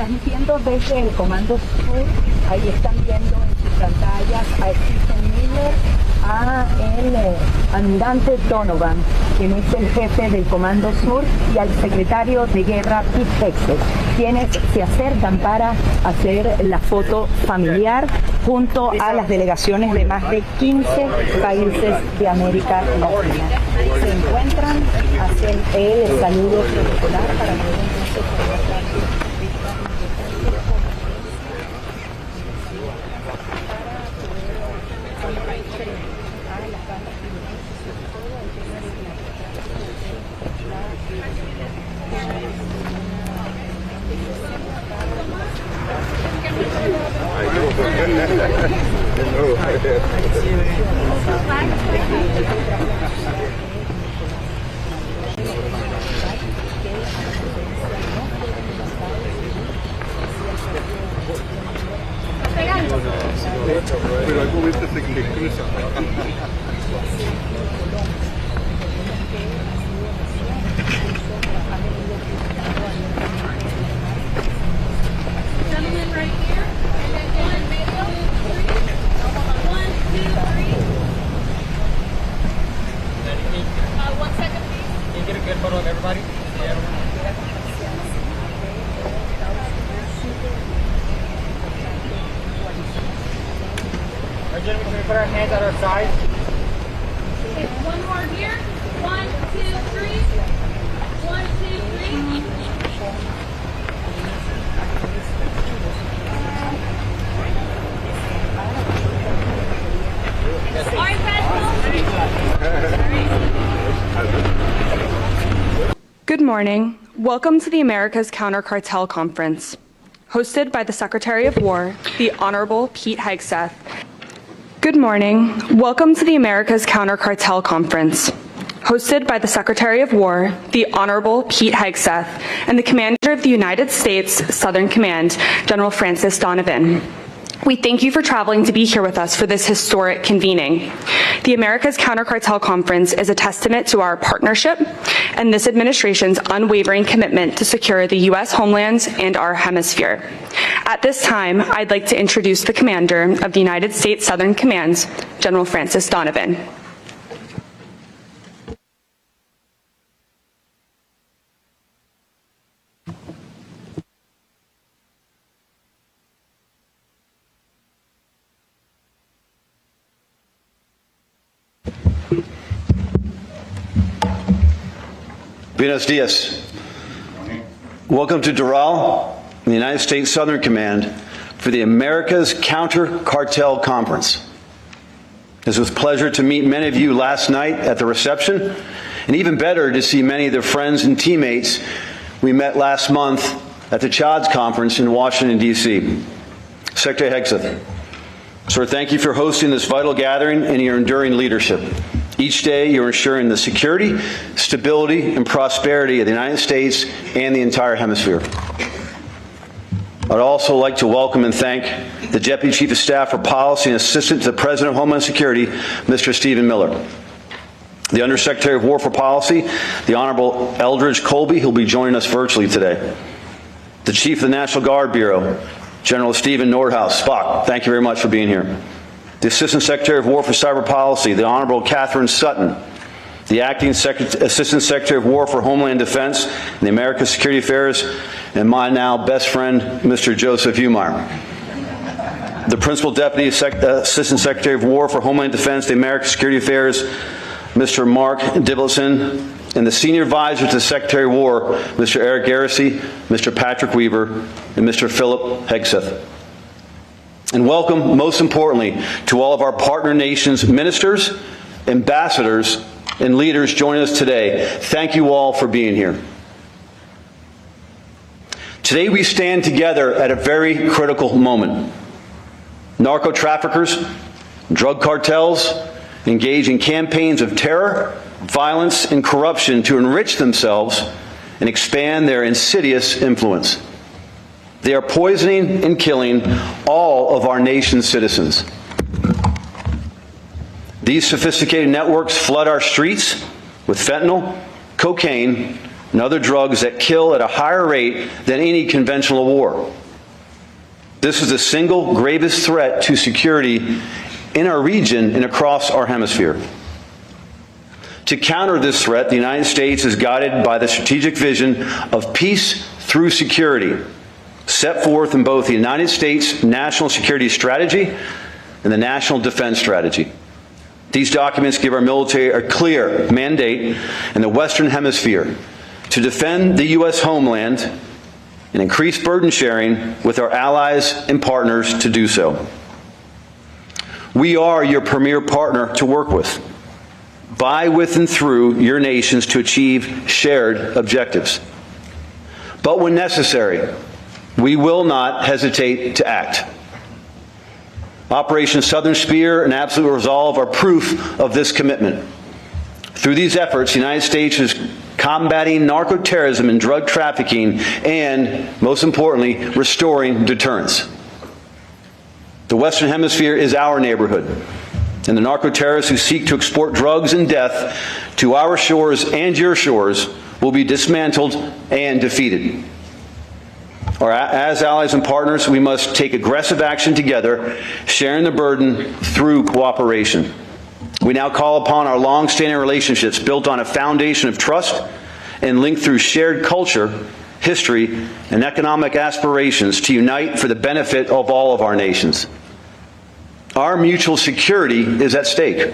transmitiendo desde el Comando Sur. Ahí están viendo en sus pantallas a Stephen Miller, a el almirante Donovan, quien es el jefe del Comando Sur, y al secretario de Guerra, Hegseth, quienes se acercan para hacer la foto familiar junto a las delegaciones de más de 15 países de América Latina. Se encuentran, hacen el saludo protocolar para poder entonces Pero algo viste se cruza. Gentlemen right here, and then one, maybe 1, 2, 3. 1 second, please. Can you get a good photo of everybody? Yeah. All right, gentlemen, can we put our hands at our sides? Okay, one more here. 1, 2, 3. 1, 2, 3. All right, Good morning. Welcome to the America's Counter-Cartel Conference, hosted by the Secretary of War, the Honorable Pete Hegseth. Good morning. Welcome to the America's Counter-Cartel Conference, hosted by the Secretary of War, the Honorable Pete Hegseth, and the Commander of the United States Southern Command, General Francis Donovan. We thank you for traveling to be here with us for this historic convening. The America's Counter-Cartel Conference is a testament to our partnership and this administration's unwavering commitment to secure the U.S. homeland and our hemisphere. At this time, I'd like to introduce the Commander of the United States Southern Command, General Francis Donovan. Buenos dias. Welcome to Doral, the United States Southern Command, for the America's Counter-Cartel Conference. It was a pleasure to meet many of you last night at the reception, and even better to see many of the friends and teammates we met last month at the Chavez Conference in Washington, D.C. Secretary Hegseth, sir, thank you for hosting this vital gathering and your enduring leadership. Each day, you're ensuring the security, stability, and prosperity of the United States and the entire hemisphere. I'd also like to welcome and thank the Deputy Chief of Staff for Policy and Assistant to the President of Homeland Security, Mr. Stephen Miller. The Undersecretary of War for Policy, the Honorable Eldridge Colby, who'll be joining us virtually today. The Chief of the National Guard Bureau, General Stephen Nordhaus. Spock, thank you very much for being here. The Assistant Secretary of War for Cyber Policy, the Honorable Catherine Sutton, the Acting Assistant Secretary of War for Homeland Defense and the American Security Affairs, and my now best friend, Mr. Joseph Humar. The Principal Deputy Assistant Secretary of War for Homeland Defense, the American Security Affairs, Mr. Mark Dibleson, and the Senior Advisor to the Secretary of War, Mr. Eric Garrissey, Mr. Patrick Weaver, and Mr. Philip Hegseth. And welcome, most importantly, to all of our partner nations' ministers, ambassadors, and leaders joining us today. Thank you all for being here. Today we stand together at a very critical moment. Narco-traffickers, drug cartels engage in campaigns of terror, violence, and corruption to enrich themselves and expand their insidious influence. They are poisoning and killing all of our nation's citizens. These sophisticated networks flood our streets with fentanyl, cocaine, and other drugs that kill at a higher rate than any conventional war. This is the single gravest threat to security in our region and across our hemisphere. To counter this threat, the United States is guided by the strategic vision of peace through security, set forth in both the United States National Security Strategy and the National Defense Strategy. These documents give our military a clear mandate in the Western Hemisphere to defend the U.S. homeland and increase burden sharing with our allies and partners to do so. We are your premier partner to work with, by, with, and through your nations to achieve shared objectives. But when necessary, we will not hesitate to act. Operation Southern Spear and Absolute Resolve are proof of this commitment. Through these efforts, the United States is combating narco-terrorism and drug trafficking and, most importantly, restoring deterrence. The Western Hemisphere is our neighborhood, and the narco-terrorists who seek to export drugs and death to our shores and your shores will be dismantled and defeated. As allies and partners, we must take aggressive action together, sharing the burden through cooperation. We now call upon our long-standing relationships built on a foundation of trust and linked through shared culture, history, and economic aspirations to unite for the benefit of all of our nations. Our mutual security is at stake.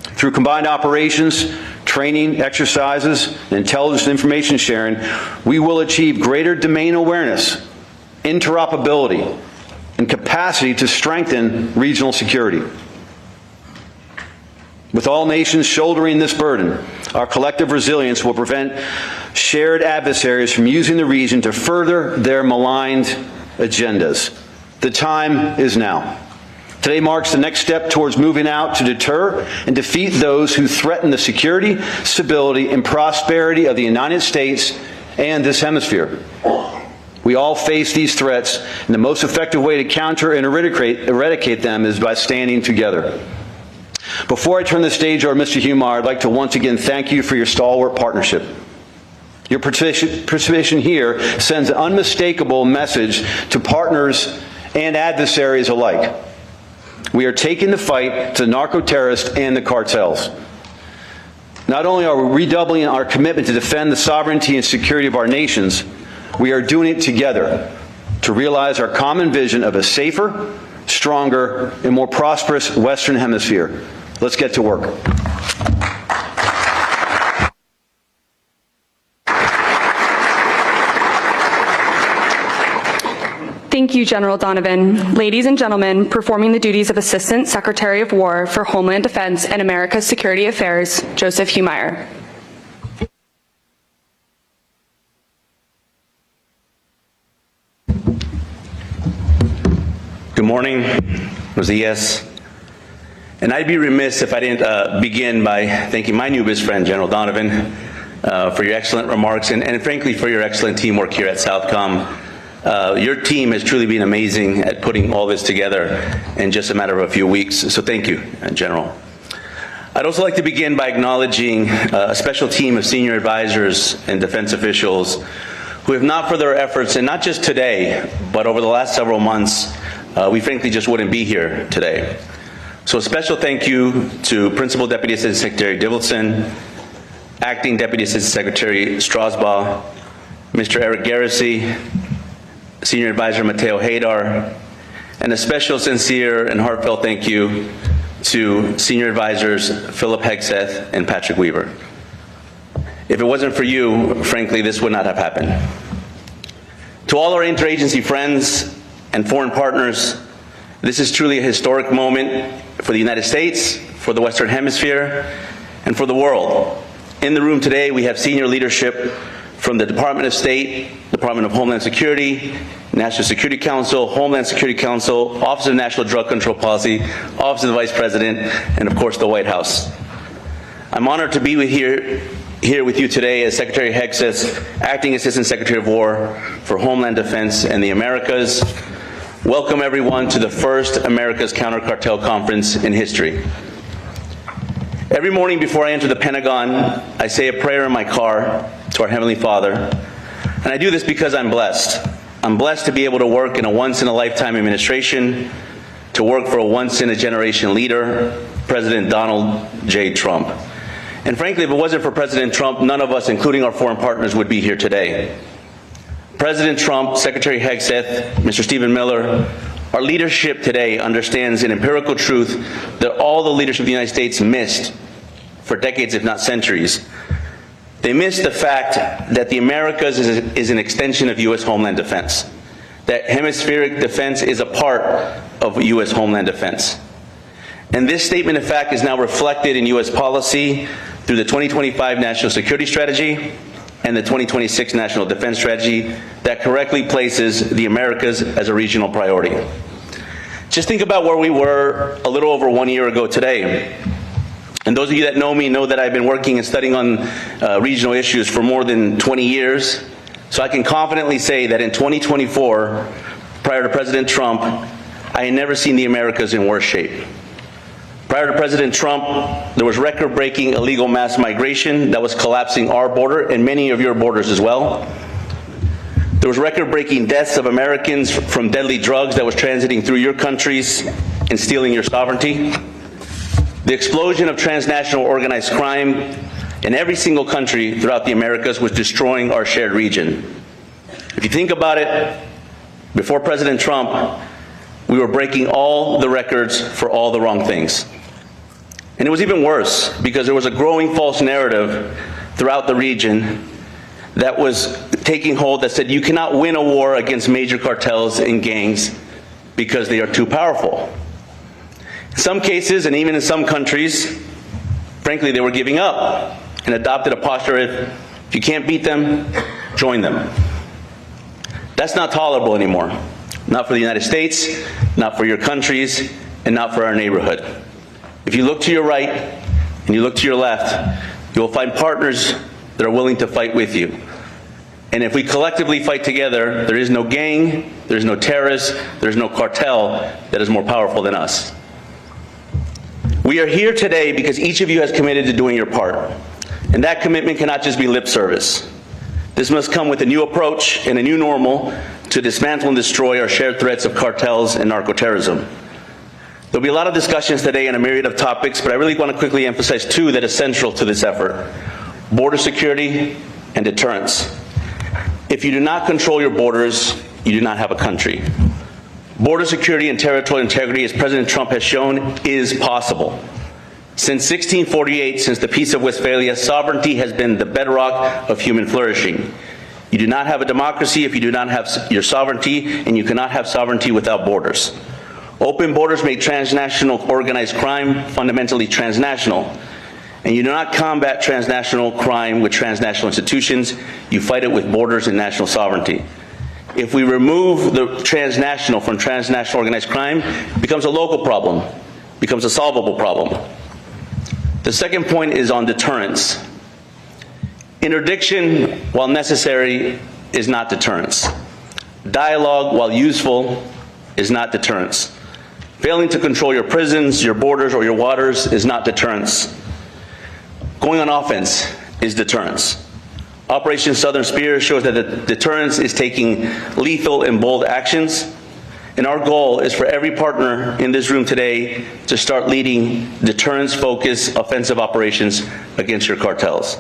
Through combined operations, training, exercises, and intelligence and information sharing, we will achieve greater domain awareness, interoperability, and capacity to strengthen regional security. With all nations shouldering this burden, our collective resilience will prevent shared adversaries from using the region to further their maligned agendas. The time is now. Today marks the next step towards moving out to deter and defeat those who threaten the security, stability, and prosperity of the United States and this hemisphere. We all face these threats, and the most effective way to counter and eradicate them is by standing together. Before I turn the stage over to Mr. Humar, I'd like to once again thank you for your stalwart partnership. Your participation here sends an unmistakable message to partners and adversaries alike. We are taking the fight to the narco-terrorists and the cartels. Not only are we redoubling our commitment to defend the sovereignty and security of our nations, we are doing it together to realize our common vision of a safer, stronger, and more prosperous Western Hemisphere. Let's get to work. Thank you, General Donovan. Ladies and gentlemen, performing the duties of Assistant Secretary of War for Homeland Defense and America's Security Affairs, Joseph Humar. Good morning, buenos dias. And I'd be remiss if I didn't begin by thanking my new best friend, General Donovan, for your excellent remarks and frankly for your excellent teamwork here at SOUTHCOM. Your team has truly been amazing at putting all this together in just a matter of a few weeks, so thank you, General. I'd also like to begin by acknowledging a special team of senior advisors and defense officials who, if not for their efforts, and not just today, but over the last several months, we frankly just wouldn't be here today. So a special thank you to Principal Deputy Assistant Secretary Divelson, Acting Deputy Assistant Secretary Strasbaugh, Mr. Eric Garrissey, Senior Advisor Mateo Haydar, and a special, sincere, and heartfelt thank you to Senior Advisors Philip Hegseth and Patrick Weaver. If it wasn't for you, frankly, this would not have happened. To all our interagency friends and foreign partners, this is truly a historic moment for the United States, for the Western Hemisphere, and for the world. In the room today, we have senior leadership from the Department of State, Department of Homeland Security, National Security Council, Homeland Security Council, Office of National Drug Control Policy, Office of the Vice President, and of course the White House. I'm honored to be here with you today as Secretary Hegseth, Acting Assistant Secretary of War for Homeland Defense and the Americas. Welcome everyone to the first America's Counter Cartel Conference in history. Every morning before I enter the Pentagon, I say a prayer in my car to our Heavenly Father. And I do this because I'm blessed. I'm blessed to be able to work in a once-in-a-lifetime administration, to work for a once-in-a-generation leader, President Donald J. Trump. And frankly, if it wasn't for President Trump, none of us, including our foreign partners, would be here today. President Trump, Secretary Hegseth, Mr. Stephen Miller, our leadership today understands an empirical truth that all the leadership of the United States missed for decades, if not centuries. They missed the fact that the Americas is an extension of U.S. homeland defense, that hemispheric defense is a part of U.S. homeland defense. And this statement of fact is now reflected in U.S. policy through the 2025 National Security Strategy and the 2026 National Defense Strategy that correctly places the Americas as a regional priority. Just think about where we were a little over 1 year ago today. And those of you that know me know that I've been working and studying on regional issues for more than 20 years. So I can confidently say that in 2024, prior to President Trump, I had never seen the Americas in worse shape. Prior to President Trump, there was record-breaking illegal mass migration that was collapsing our border and many of your borders as well. There was record-breaking deaths of Americans from deadly drugs that was transiting through your countries and stealing your sovereignty. The explosion of transnational organized crime in every single country throughout the Americas was destroying our shared region. If you think about it, before President Trump, we were breaking all the records for all the wrong things. And it was even worse because there was a growing false narrative throughout the region that was taking hold that said you cannot win a war against major cartels and gangs because they are too powerful. In some cases, and even in some countries, frankly, they were giving up and adopted a posture of, if you can't beat them, join them. That's not tolerable anymore. Not for the United States, not for your countries, and not for our neighborhood. If you look to your right and you look to your left, you will find partners that are willing to fight with you. And if we collectively fight together, there is no gang, there is no terrorist, there is no cartel that is more powerful than us. We are here today because each of you has committed to doing your part. And that commitment cannot just be lip service. This must come with a new approach and a new normal to dismantle and destroy our shared threats of cartels and narco-terrorism. There'll be a lot of discussions today on a myriad of topics, but I really want to quickly emphasize two that are central to this effort: border security and deterrence. If you do not control your borders, you do not have a country. Border security and territorial integrity, as President Trump has shown, is possible. Since 1648, since the Peace of Westphalia, sovereignty has been the bedrock of human flourishing. You do not have a democracy if you do not have your sovereignty, and you cannot have sovereignty without borders. Open borders make transnational organized crime fundamentally transnational. And you do not combat transnational crime with transnational institutions, you fight it with borders and national sovereignty. If we remove the transnational from transnational organized crime, it becomes a local problem, becomes a solvable problem. The second point is on deterrence. Interdiction, while necessary, is not deterrence. Dialogue, while useful, is not deterrence. Failing to control your prisons, your borders, or your waters is not deterrence. Going on offense is deterrence. Operation Southern Spear shows that the deterrence is taking lethal and bold actions. And our goal is for every partner in this room today to start leading deterrence-focused offensive operations against your cartels.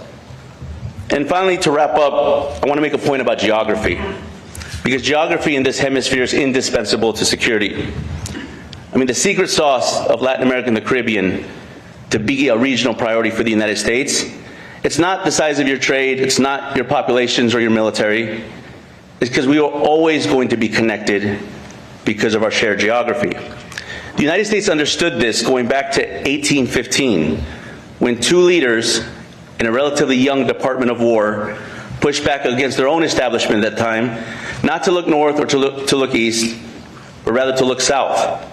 And finally, to wrap up, I want to make a point about geography, because geography in this hemisphere is indispensable to security. I mean, the secret sauce of Latin America and the Caribbean to be a regional priority for the United States, it's not the size of your trade, it's not your populations or your military, it's because we are always going to be connected because of our shared geography. The United States understood this going back to 1815, when two leaders in a relatively young Department of War pushed back against their own establishment at that time, not to look north or to look east, but rather to look south.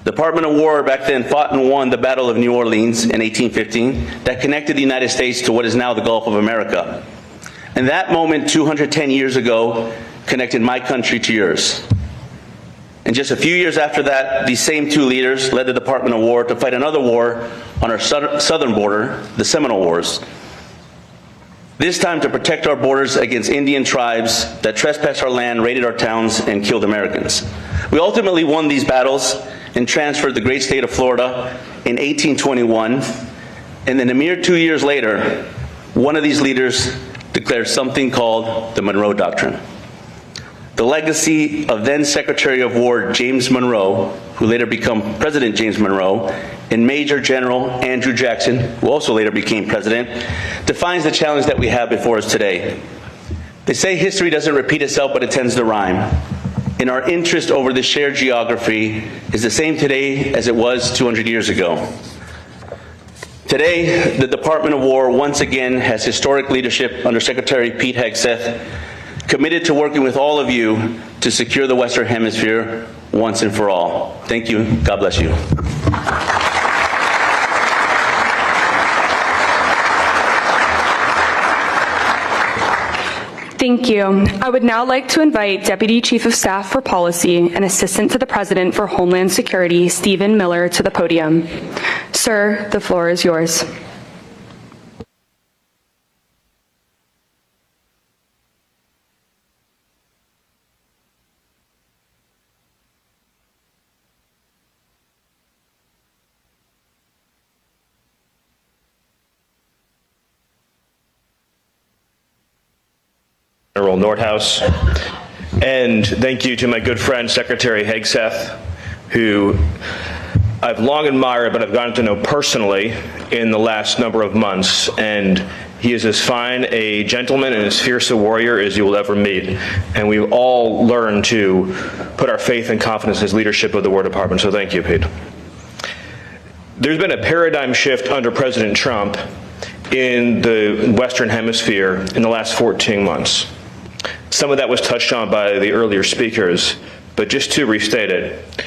The Department of War back then fought and won the Battle of New Orleans in 1815 that connected the United States to what is now the Gulf of America. And that moment 210 years ago connected my country to yours. And just a few years after that, these same two leaders led the Department of War to fight another war on our southern border, the Seminole Wars. This time to protect our borders against Indian tribes that trespassed our land, raided our towns, and killed Americans. We ultimately won these battles and transferred the great state of Florida in 1821, and then a mere 2 years later, one of these leaders declared something called the Monroe Doctrine. The legacy of then Secretary of War James Monroe, who later became President James Monroe, and Major General Andrew Jackson, who also later became president, defines the challenge that we have before us today. They say history doesn't repeat itself, but it tends to rhyme. And our interest over this shared geography is the same today as it was 200 years ago. Today, the Department of War once again has historic leadership under Secretary Pete Hegseth, committed to working with all of you to secure the Western Hemisphere once and for all. Thank you. God bless you. Thank you. I would now like to invite Deputy Chief of Staff for Policy and Assistant to the President for Homeland Security, Stephen Miller, to the podium. Sir, the floor is yours. General Nordhaus, and thank you to my good friend Secretary Hegseth, who I've long admired but I've gotten to know personally in the last number of months, and he is as fine a gentleman and as fierce a warrior as you will ever meet, and we've all learned to put our faith and confidence in his leadership of the War Department, so thank you, Pete. There's been a paradigm shift under President Trump in the Western Hemisphere in the last 14 months. Some of that was touched on by the earlier speakers, but just to restate it,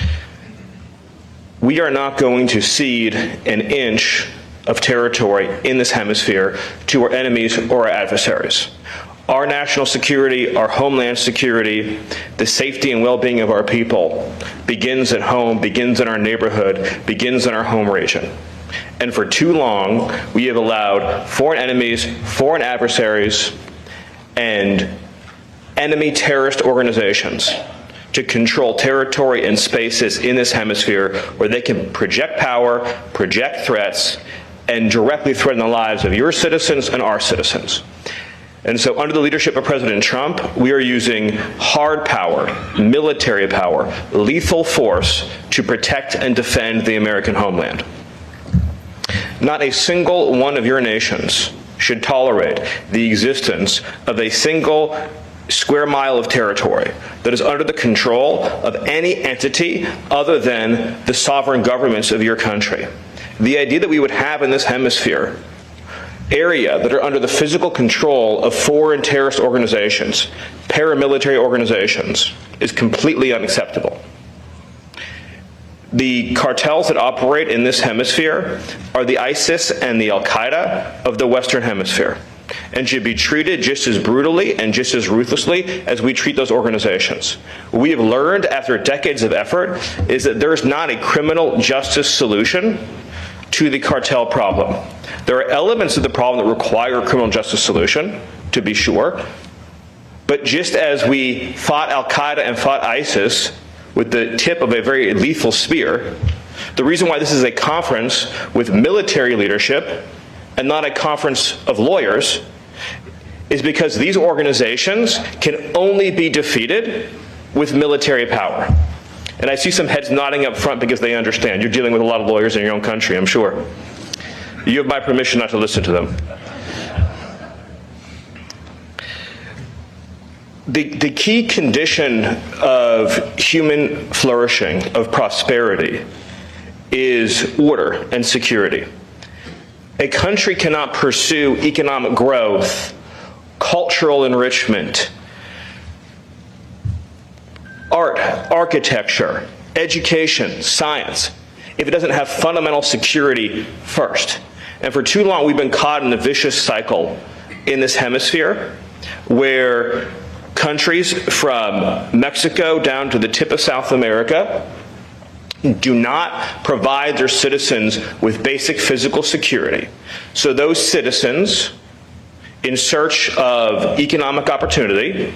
we are not going to cede an inch of territory in this hemisphere to our enemies or our adversaries. Our national security, our homeland security, the safety and well-being of our people begins at home, begins in our neighborhood, begins in our home region. And for too long, we have allowed foreign enemies, foreign adversaries, and enemy terrorist organizations to control territory and spaces in this hemisphere where they can project power, project threats, and directly threaten the lives of your citizens and our citizens. And so under the leadership of President Trump, we are using hard power, military power, lethal force to protect and defend the American homeland. Not a single one of your nations should tolerate the existence of a single square mile of territory that is under the control of any entity other than the sovereign governments of your country. The idea that we would have in this hemisphere area that are under the physical control of foreign terrorist organizations, paramilitary organizations, is completely unacceptable. The cartels that operate in this hemisphere are the ISIS and the Al-Qaeda of the Western Hemisphere, and should be treated just as brutally and just as ruthlessly as we treat those organizations. What we have learned after decades of effort is that there is not a criminal justice solution to the cartel problem. There are elements of the problem that require a criminal justice solution, to be sure, but just as we fought Al-Qaeda and fought ISIS with the tip of a very lethal spear, the reason why this is a conference with military leadership and not a conference of lawyers is because these organizations can only be defeated with military power. And I see some heads nodding up front because they understand. You're dealing with a lot of lawyers in your own country, I'm sure. You have my permission not to listen to them. The key condition of human flourishing, of prosperity, is order and security. A country cannot pursue economic growth, cultural enrichment, art, architecture, education, science, if it doesn't have fundamental security first. And for too long, we've been caught in a vicious cycle in this hemisphere where countries from Mexico down to the tip of South America do not provide their citizens with basic physical security. So those citizens in search of economic opportunity,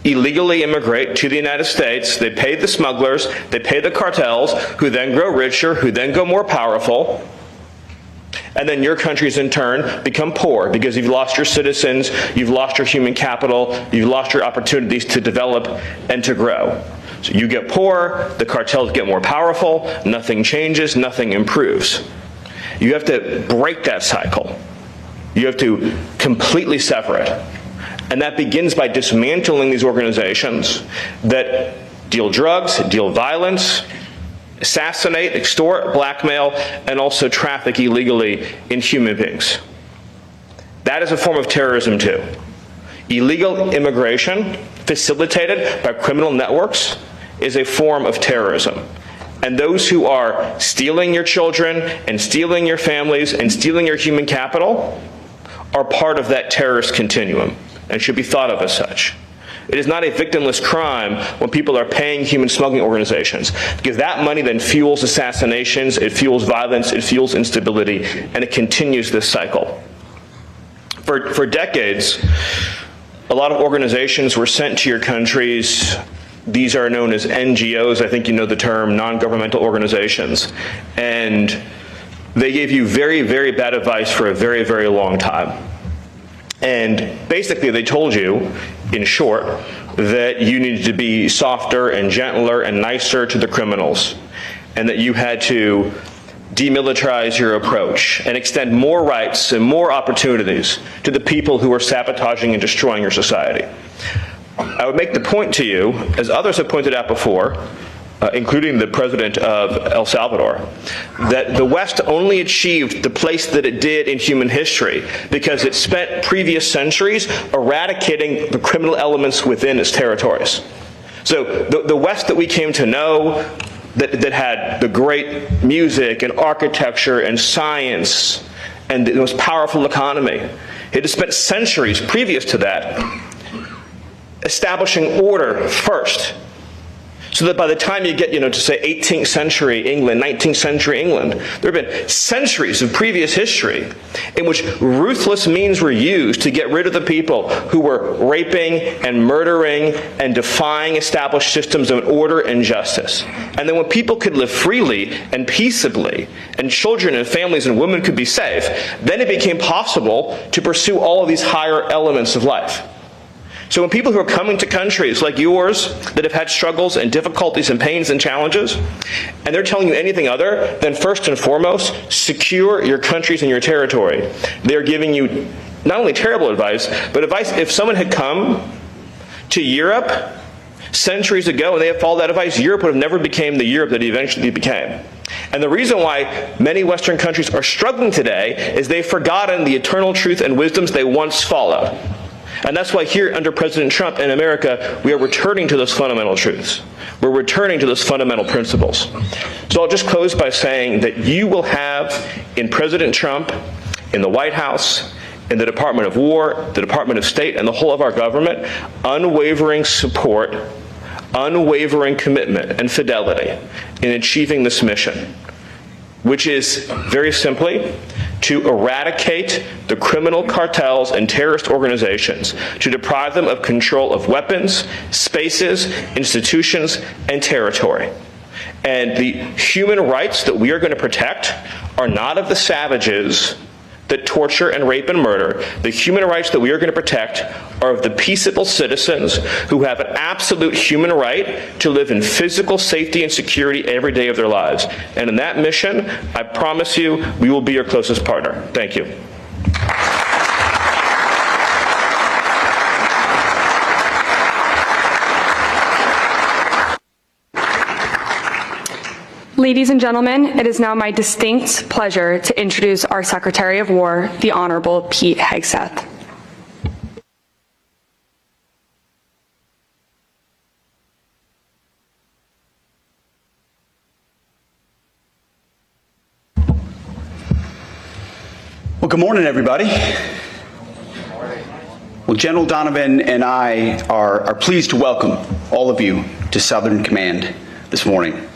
illegally immigrate to the United States. They pay the smugglers, they pay the cartels, who then grow richer, who then go more powerful. And then your countries in turn become poor because you've lost your citizens, you've lost your human capital, you've lost your opportunities to develop and to grow. So you get poor, the cartels get more powerful, nothing changes, nothing improves. You have to break that cycle. You have to completely sever it. And that begins by dismantling these organizations that deal drugs, deal violence, assassinate, extort, blackmail, and also traffic illegally in human beings. That is a form of terrorism too. Illegal immigration facilitated by criminal networks is a form of terrorism. And those who are stealing your children and stealing your families and stealing your human capital are part of that terrorist continuum and should be thought of as such. It is not a victimless crime when people are paying human smuggling organizations, because that money then fuels assassinations, it fuels violence, it fuels instability, and it continues this cycle. For decades, a lot of organizations were sent to your countries. These are known as NGOs, I think you know the term, non-governmental organizations. And they gave you very, very bad advice for a very, very long time. And basically they told you, in short, that you needed to be softer and gentler and nicer to the criminals, and that you had to demilitarize your approach and extend more rights and more opportunities to the people who are sabotaging and destroying your society. I would make the point to you, as others have pointed out before, including the president of El Salvador, that the West only achieved the place that it did in human history because it spent previous centuries eradicating the criminal elements within its territories. So the West that we came to know, that had the great music and architecture and science and the most powerful economy, it had spent centuries previous to that establishing order first, so that by the time you get, to say 18th century England, 19th century England, there have been centuries of previous history in which ruthless means were used to get rid of the people who were raping and murdering and defying established systems of order and justice. And then when people could live freely and peaceably, and children and families and women could be safe, then it became possible to pursue all of these higher elements of life. So when people who are coming to countries like yours that have had struggles and difficulties and pains and challenges, and they're telling you anything other than first and foremost, secure your countries and your territory, they're giving you not only terrible advice, but advice if someone had come to Europe centuries ago and they had followed that advice, Europe would have never become the Europe that it eventually became. And the reason why many Western countries are struggling today is they've forgotten the eternal truth and wisdoms they once followed. And that's why here under President Trump in America, we are returning to those fundamental truths. We're returning to those fundamental principles. So I'll just close by saying that you will have in President Trump, in the White House, in the Department of War, the Department of State, and the whole of our government, unwavering support, unwavering commitment and fidelity in achieving this mission, which is very simply to eradicate the criminal cartels and terrorist organizations, to deprive them of control of weapons, spaces, institutions, and territory. And the human rights that we are going to protect are not of the savages that torture and rape and murder. The human rights that we are going to protect are of the peaceable citizens who have an absolute human right to live in physical safety and security every day of their lives. And in that mission, I promise you, we will be your closest partner. Thank you. Ladies and gentlemen, it is now my distinct pleasure to introduce our Secretary of War, the Honorable Pete Hegseth. Well, good morning, everybody. Well, General Donovan and I are pleased to welcome all of you to Southern Command this morning.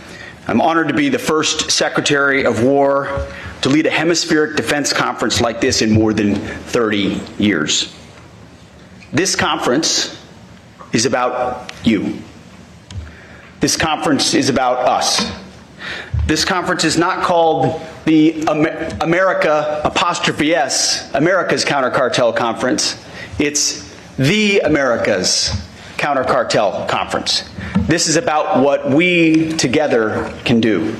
I'm honored to be the first Secretary of War to lead a hemispheric defense conference like this in more than 30 years. This conference is about you. This conference is about us. This conference is not called the America's Counter-Cartel Conference. It's the America's Counter-Cartel Conference. This is about what we together can do.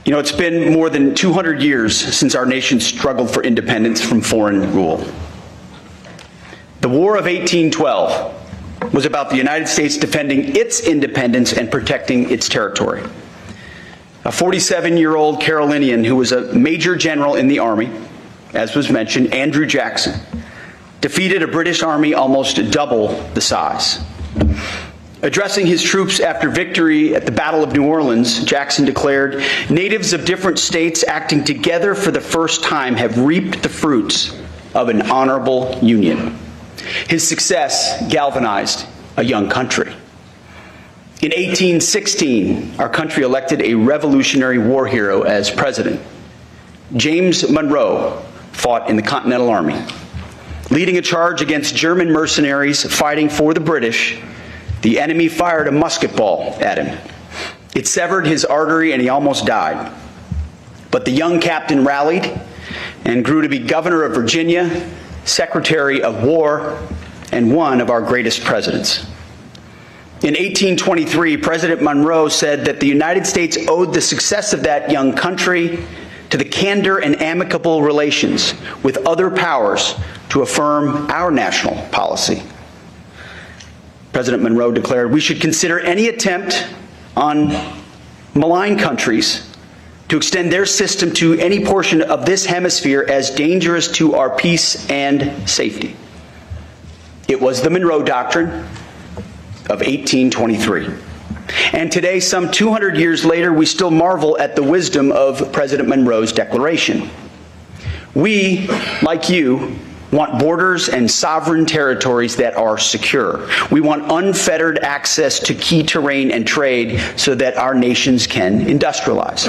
You know, it's been more than 200 years since our nation struggled for independence from foreign rule. The War of 1812 was about the United States defending its independence and protecting its territory. A 47-year-old Carolinian who was a major general in the Army, as was mentioned, Andrew Jackson, defeated a British army almost double the size. Addressing his troops after victory at the Battle of New Orleans, Jackson declared, "Natives of different states acting together for the first time have reaped the fruits of an honorable union." His success galvanized a young country. In 1816, our country elected a Revolutionary War hero as president. James Monroe fought in the Continental Army. Leading a charge against German mercenaries fighting for the British, the enemy fired a musket ball at him. It severed his artery and he almost died. But the young captain rallied and grew to be governor of Virginia, Secretary of War, and one of our greatest presidents. In 1823, President Monroe said that the United States owed the success of that young country to the candor and amicable relations with other powers to affirm our national policy. President Monroe declared, "We should consider any attempt on malign countries to extend their system to any portion of this hemisphere as dangerous to our peace and safety." It was the Monroe Doctrine of 1823. And today, some 200 years later, we still marvel at the wisdom of President Monroe's declaration. We, like you, want borders and sovereign territories that are secure. We want unfettered access to key terrain and trade so that our nations can industrialize.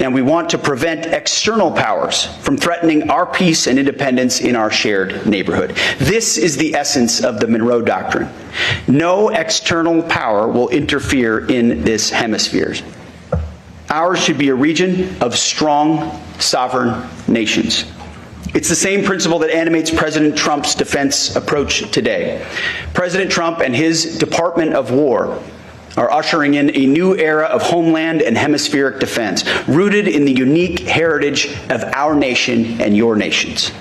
And we want to prevent external powers from threatening our peace and independence in our shared neighborhood. This is the essence of the Monroe Doctrine. No external power will interfere in this hemisphere. Ours should be a region of strong, sovereign nations. It's the same principle that animates President Trump's defense approach today. President Trump and his Department of War are ushering in a new era of homeland and hemispheric defense, rooted in the unique heritage of our nation and your nations.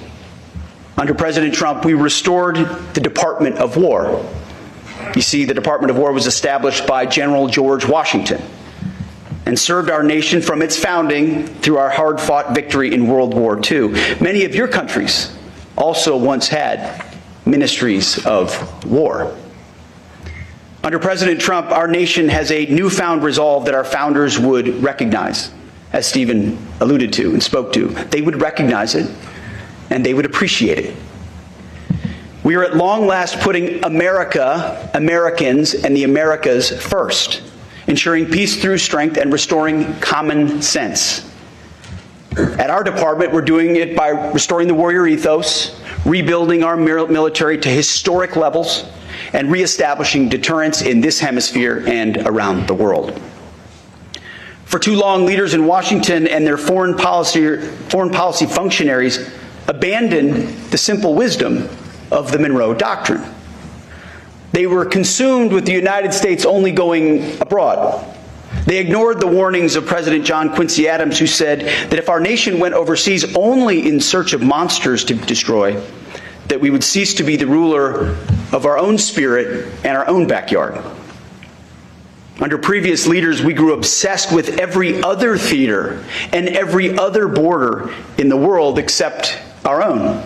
Under President Trump, we restored the Department of War. You see, the Department of War was established by General George Washington and served our nation from its founding through our hard-fought victory in World War II. Many of your countries also once had ministries of war. Under President Trump, our nation has a newfound resolve that our founders would recognize, as Stephen alluded to and spoke to. They would recognize it, and they would appreciate it. We are at long last putting America, Americans, and the Americas first, ensuring peace through strength and restoring common sense. At our department, we're doing it by restoring the warrior ethos, rebuilding our military to historic levels, and reestablishing deterrence in this hemisphere and around the world. For too long, leaders in Washington and their foreign policy functionaries abandoned the simple wisdom of the Monroe Doctrine. They were consumed with the United States only going abroad. They ignored the warnings of President John Quincy Adams, who said that if our nation went overseas only in search of monsters to destroy, that we would cease to be the ruler of our own spirit and our own backyard. Under previous leaders, we grew obsessed with every other theater and every other border in the world except our own.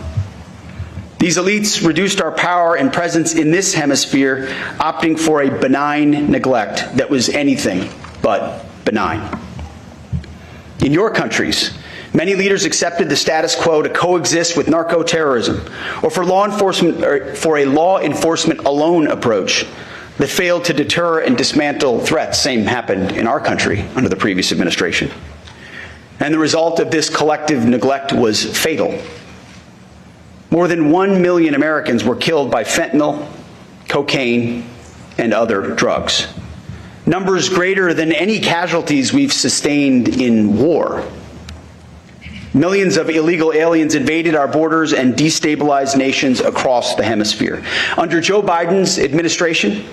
These elites reduced our power and presence in this hemisphere, opting for a benign neglect that was anything but benign. In your countries, many leaders accepted the status quo to coexist with narco-terrorism, or for a law enforcement alone approach, that failed to deter and dismantle threats. Same happened in our country under the previous administration. And the result of this collective neglect was fatal. More than 1 million Americans were killed by fentanyl, cocaine, and other drugs. Numbers greater than any casualties we've sustained in war. Millions of illegal aliens invaded our borders and destabilized nations across the hemisphere. Under Joe Biden's administration,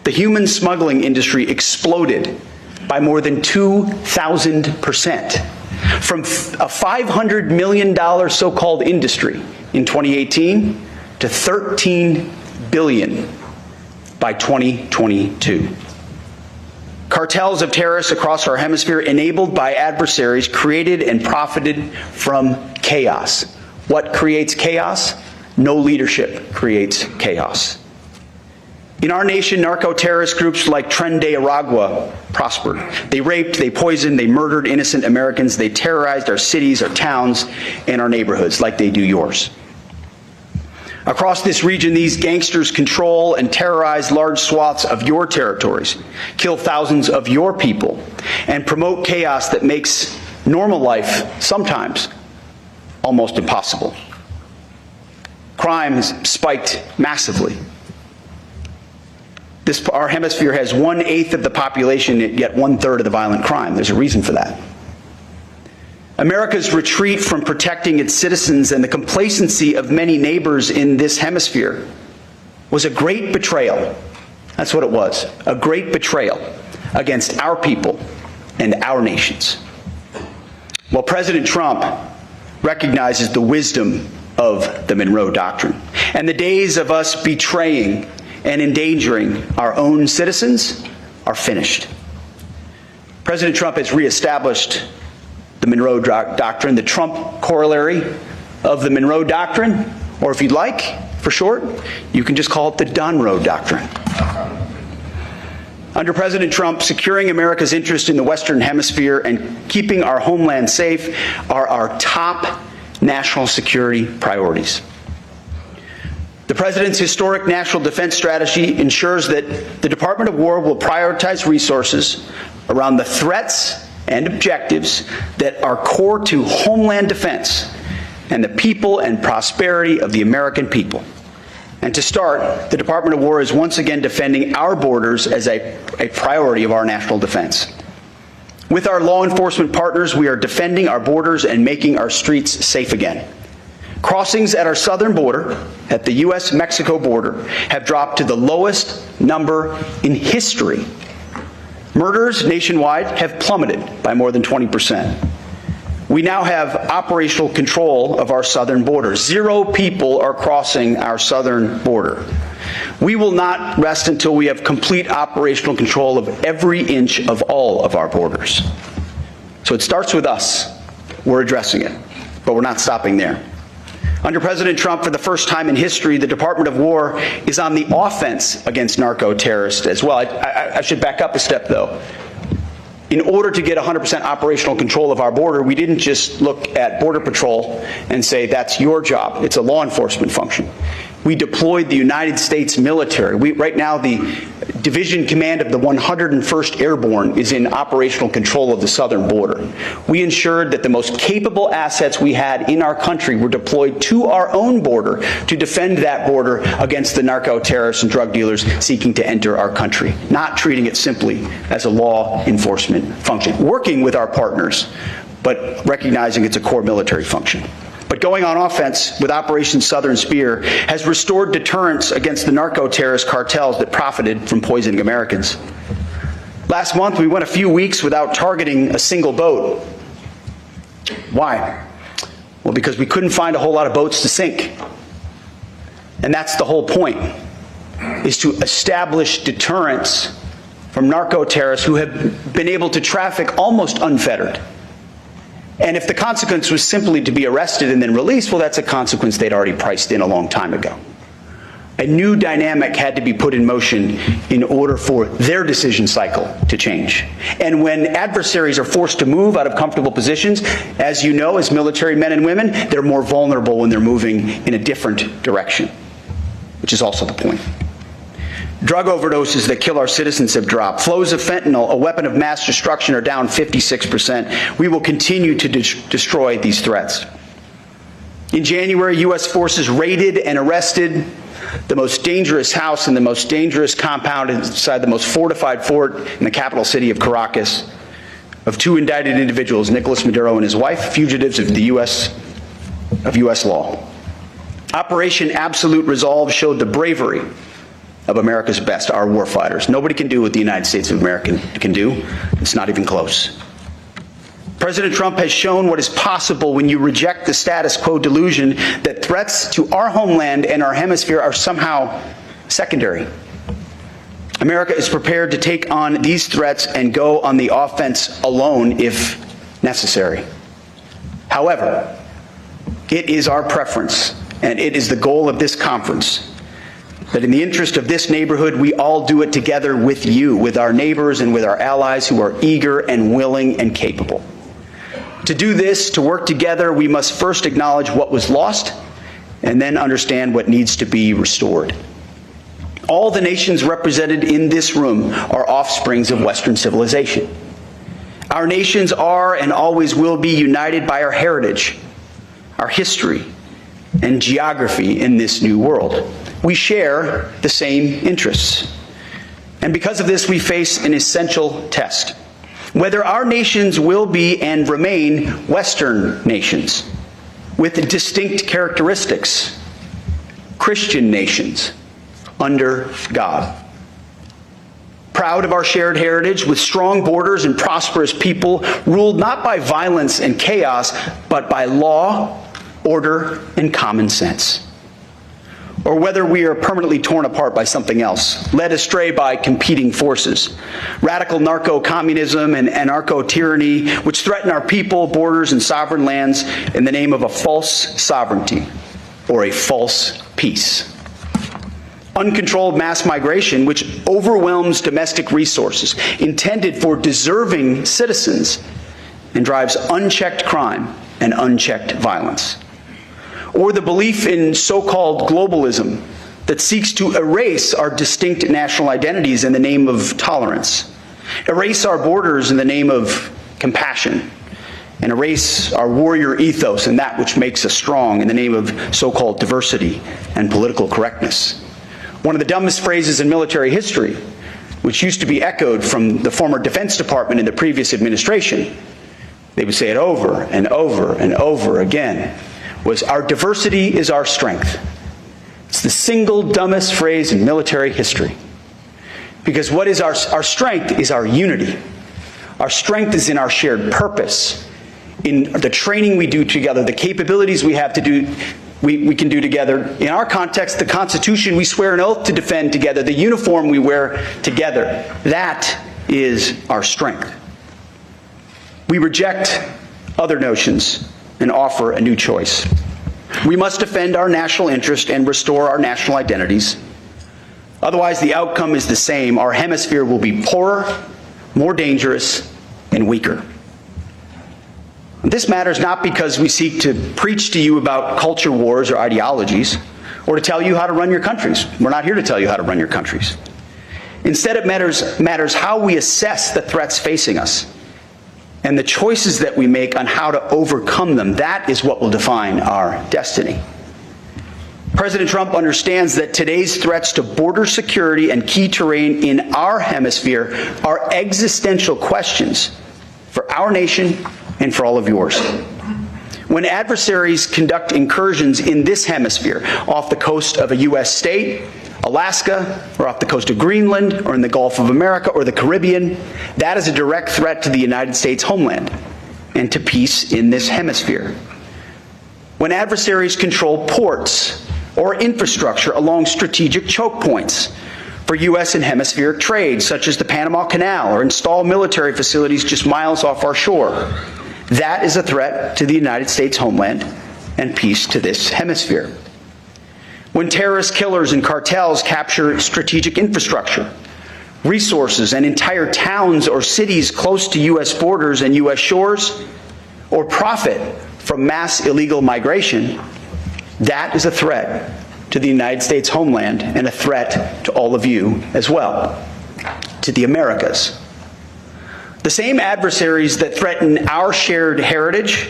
the human smuggling industry exploded by more than 2,000%, from a $500 million so-called industry in 2018 to $13 billion by 2022. Cartels of terrorists across our hemisphere, enabled by adversaries, created and profited from chaos. What creates chaos? No leadership creates chaos. In our nation, narco-terrorist groups like Tren de Aragua prospered. They raped, they poisoned, they murdered innocent Americans. They terrorized our cities, our towns, and our neighborhoods like they do yours. Across this region, these gangsters control and terrorize large swaths of your territories, kill thousands of your people, and promote chaos that makes normal life sometimes almost impossible. Crime has spiked massively. Our hemisphere has 1/8 of the population, yet 1/3 of the violent crime. There's a reason for that. America's retreat from protecting its citizens and the complacency of many neighbors in this hemisphere was a great betrayal. That's what it was, a great betrayal against our people and our nations. While President Trump recognizes the wisdom of the Monroe Doctrine and the days of us betraying and endangering our own citizens are finished. President Trump has reestablished the Monroe Doctrine, the Trump corollary of the Monroe Doctrine, or if you'd like, for short, you can just call it the Donroe Doctrine. Under President Trump, securing America's interest in the Western Hemisphere and keeping our homeland safe are our top national security priorities. The President's historic national defense strategy ensures that the Department of War will prioritize resources around the threats and objectives that are core to homeland defense and the people and prosperity of the American people. And to start, the Department of War is once again defending our borders as a priority of our national defense. With our law enforcement partners, we are defending our borders and making our streets safe again. Crossings at our southern border, at the U.S.-Mexico border, have dropped to the lowest number in history. Murders nationwide have plummeted by more than 20%. We now have operational control of our southern border. 0 people are crossing our southern border. We will not rest until we have complete operational control of every inch of all of our borders. So it starts with us. We're addressing it, but we're not stopping there. Under President Trump, for the first time in history, the Department of War is on the offense against narco-terrorists as well. I should back up a step, though. In order to get 100% operational control of our border, we didn't just look at Border Patrol and say, that's your job. It's a law enforcement function. We deployed the United States military. Right now, the Division Command of the 101st Airborne is in operational control of the southern border. We ensured that the most capable assets we had in our country were deployed to our own border to defend that border against the narco-terrorists and drug dealers seeking to enter our country, not treating it simply as a law enforcement function. Working with our partners, but recognizing it's a core military function. But going on offense with Operation Southern Spear has restored deterrence against the narco-terrorist cartels that profited from poisoning Americans. Last month, we went a few weeks without targeting a single boat. Why? Well, because we couldn't find a whole lot of boats to sink. And that's the whole point, is to establish deterrence from narco-terrorists who have been able to traffic almost unfettered. And if the consequence was simply to be arrested and then released, well, that's a consequence they'd already priced in a long time ago. A new dynamic had to be put in motion in order for their decision cycle to change. And when adversaries are forced to move out of comfortable positions, as you know, as military men and women, they're more vulnerable when they're moving in a different direction, which is also the point. Drug overdoses that kill our citizens have dropped. Flows of fentanyl, a weapon of mass destruction, are down 56%. We will continue to destroy these threats. In January, U.S. forces raided and arrested the most dangerous house and the most dangerous compound inside the most fortified fort in the capital city of Caracas of two indicted individuals, Nicolas Maduro and his wife, fugitives of the U.S. law. Operation Absolute Resolve showed the bravery of America's best, our warfighters. Nobody can do what the United States of America can do. It's not even close. President Trump has shown what is possible when you reject the status quo delusion that threats to our homeland and our hemisphere are somehow secondary. America is prepared to take on these threats and go on the offense alone if necessary. However, it is our preference, and it is the goal of this conference, that in the interest of this neighborhood, we all do it together with you, with our neighbors and with our allies who are eager and willing and capable. To do this, to work together, we must first acknowledge what was lost and then understand what needs to be restored. All the nations represented in this room are offsprings of Western civilization. Our nations are and always will be united by our heritage, our history, and geography in this new world. We share the same interests. And because of this, we face an essential test: whether our nations will be and remain Western nations with distinct characteristics, Christian nations under God. Proud of our shared heritage, with strong borders and prosperous people, ruled not by violence and chaos, but by law, order, and common sense. Or whether we are permanently torn apart by something else, led astray by competing forces, radical narco-communism and anarcho-tyranny, which threaten our people, borders, and sovereign lands in the name of a false sovereignty or a false peace. Uncontrolled mass migration, which overwhelms domestic resources intended for deserving citizens and drives unchecked crime and unchecked violence. Or the belief in so-called globalism that seeks to erase our distinct national identities in the name of tolerance, erase our borders in the name of compassion, and erase our warrior ethos and that which makes us strong in the name of so-called diversity and political correctness. One of the dumbest phrases in military history, which used to be echoed from the former Defense Department in the previous administration, they would say it over and over and over again, was, "Our diversity is our strength." It's the single dumbest phrase in military history. Because what is our strength is our unity. Our strength is in our shared purpose, in the training we do together, the capabilities we have to do, we can do together. In our context, the Constitution we swear an oath to defend together, the uniform we wear together. That is our strength. We reject other notions and offer a new choice. We must defend our national interest and restore our national identities. Otherwise, the outcome is the same. Our hemisphere will be poorer, more dangerous, and weaker. This matters not because we seek to preach to you about culture wars or ideologies, or to tell you how to run your countries. We're not here to tell you how to run your countries. Instead, it matters how we assess the threats facing us and the choices that we make on how to overcome them. That is what will define our destiny. President Trump understands that today's threats to border security and key terrain in our hemisphere are existential questions for our nation and for all of yours. When adversaries conduct incursions in this hemisphere, off the coast of a U.S. state, Alaska, or off the coast of Greenland, or in the Gulf of America, or the Caribbean, that is a direct threat to the United States homeland and to peace in this hemisphere. When adversaries control ports or infrastructure along strategic choke points for U.S. and hemispheric trade, such as the Panama Canal, or install military facilities just miles off our shore, that is a threat to the United States homeland and peace to this hemisphere. When terrorist killers and cartels capture strategic infrastructure, resources, and entire towns or cities close to U.S. borders and U.S. shores, or profit from mass illegal migration, that is a threat to the United States homeland and a threat to all of you as well, to the Americas. The same adversaries that threaten our shared heritage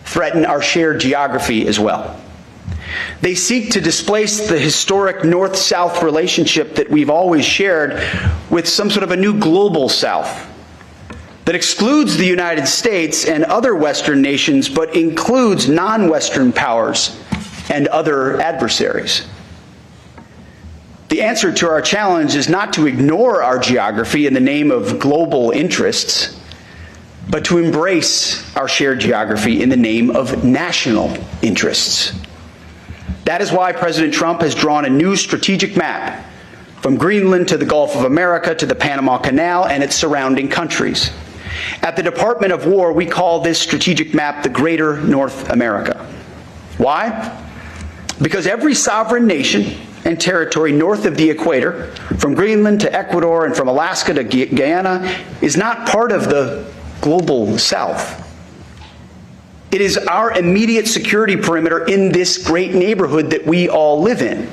threaten our shared geography as well. They seek to displace the historic North-South relationship that we've always shared with some sort of a new global South that excludes the United States and other Western nations, but includes non-Western powers and other adversaries. The answer to our challenge is not to ignore our geography in the name of global interests, but to embrace our shared geography in the name of national interests. That is why President Trump has drawn a new strategic map from Greenland to the Gulf of America to the Panama Canal and its surrounding countries. At the Department of War, we call this strategic map the Greater North America. Why? Because every sovereign nation and territory north of the equator, from Greenland to Ecuador and from Alaska to Guyana, is not part of the global South. It is our immediate security perimeter in this great neighborhood that we all live in.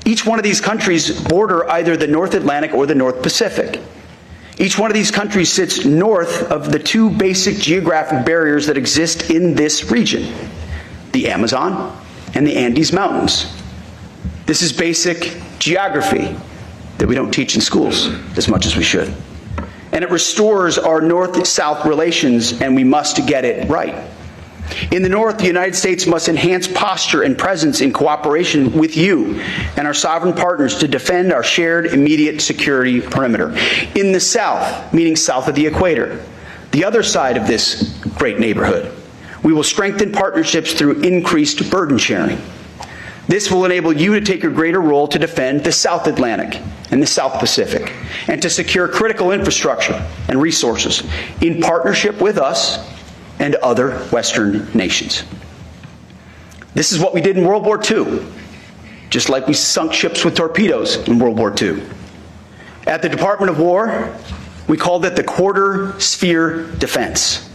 Each one of these countries border either the North Atlantic or the North Pacific. Each one of these countries sits north of the two basic geographic barriers that exist in this region, the Amazon and the Andes Mountains. This is basic geography that we don't teach in schools as much as we should. And it restores our North-South relations, and we must get it right. In the North, the United States must enhance posture and presence in cooperation with you and our sovereign partners to defend our shared immediate security perimeter. In the South, meaning south of the equator, the other side of this great neighborhood, we will strengthen partnerships through increased burden sharing. This will enable you to take a greater role to defend the South Atlantic and the South Pacific, and to secure critical infrastructure and resources in partnership with us and other Western nations. This is what we did in World War II, just like we sunk ships with torpedoes in World War II. At the Department of War, we called it the quarter sphere defense.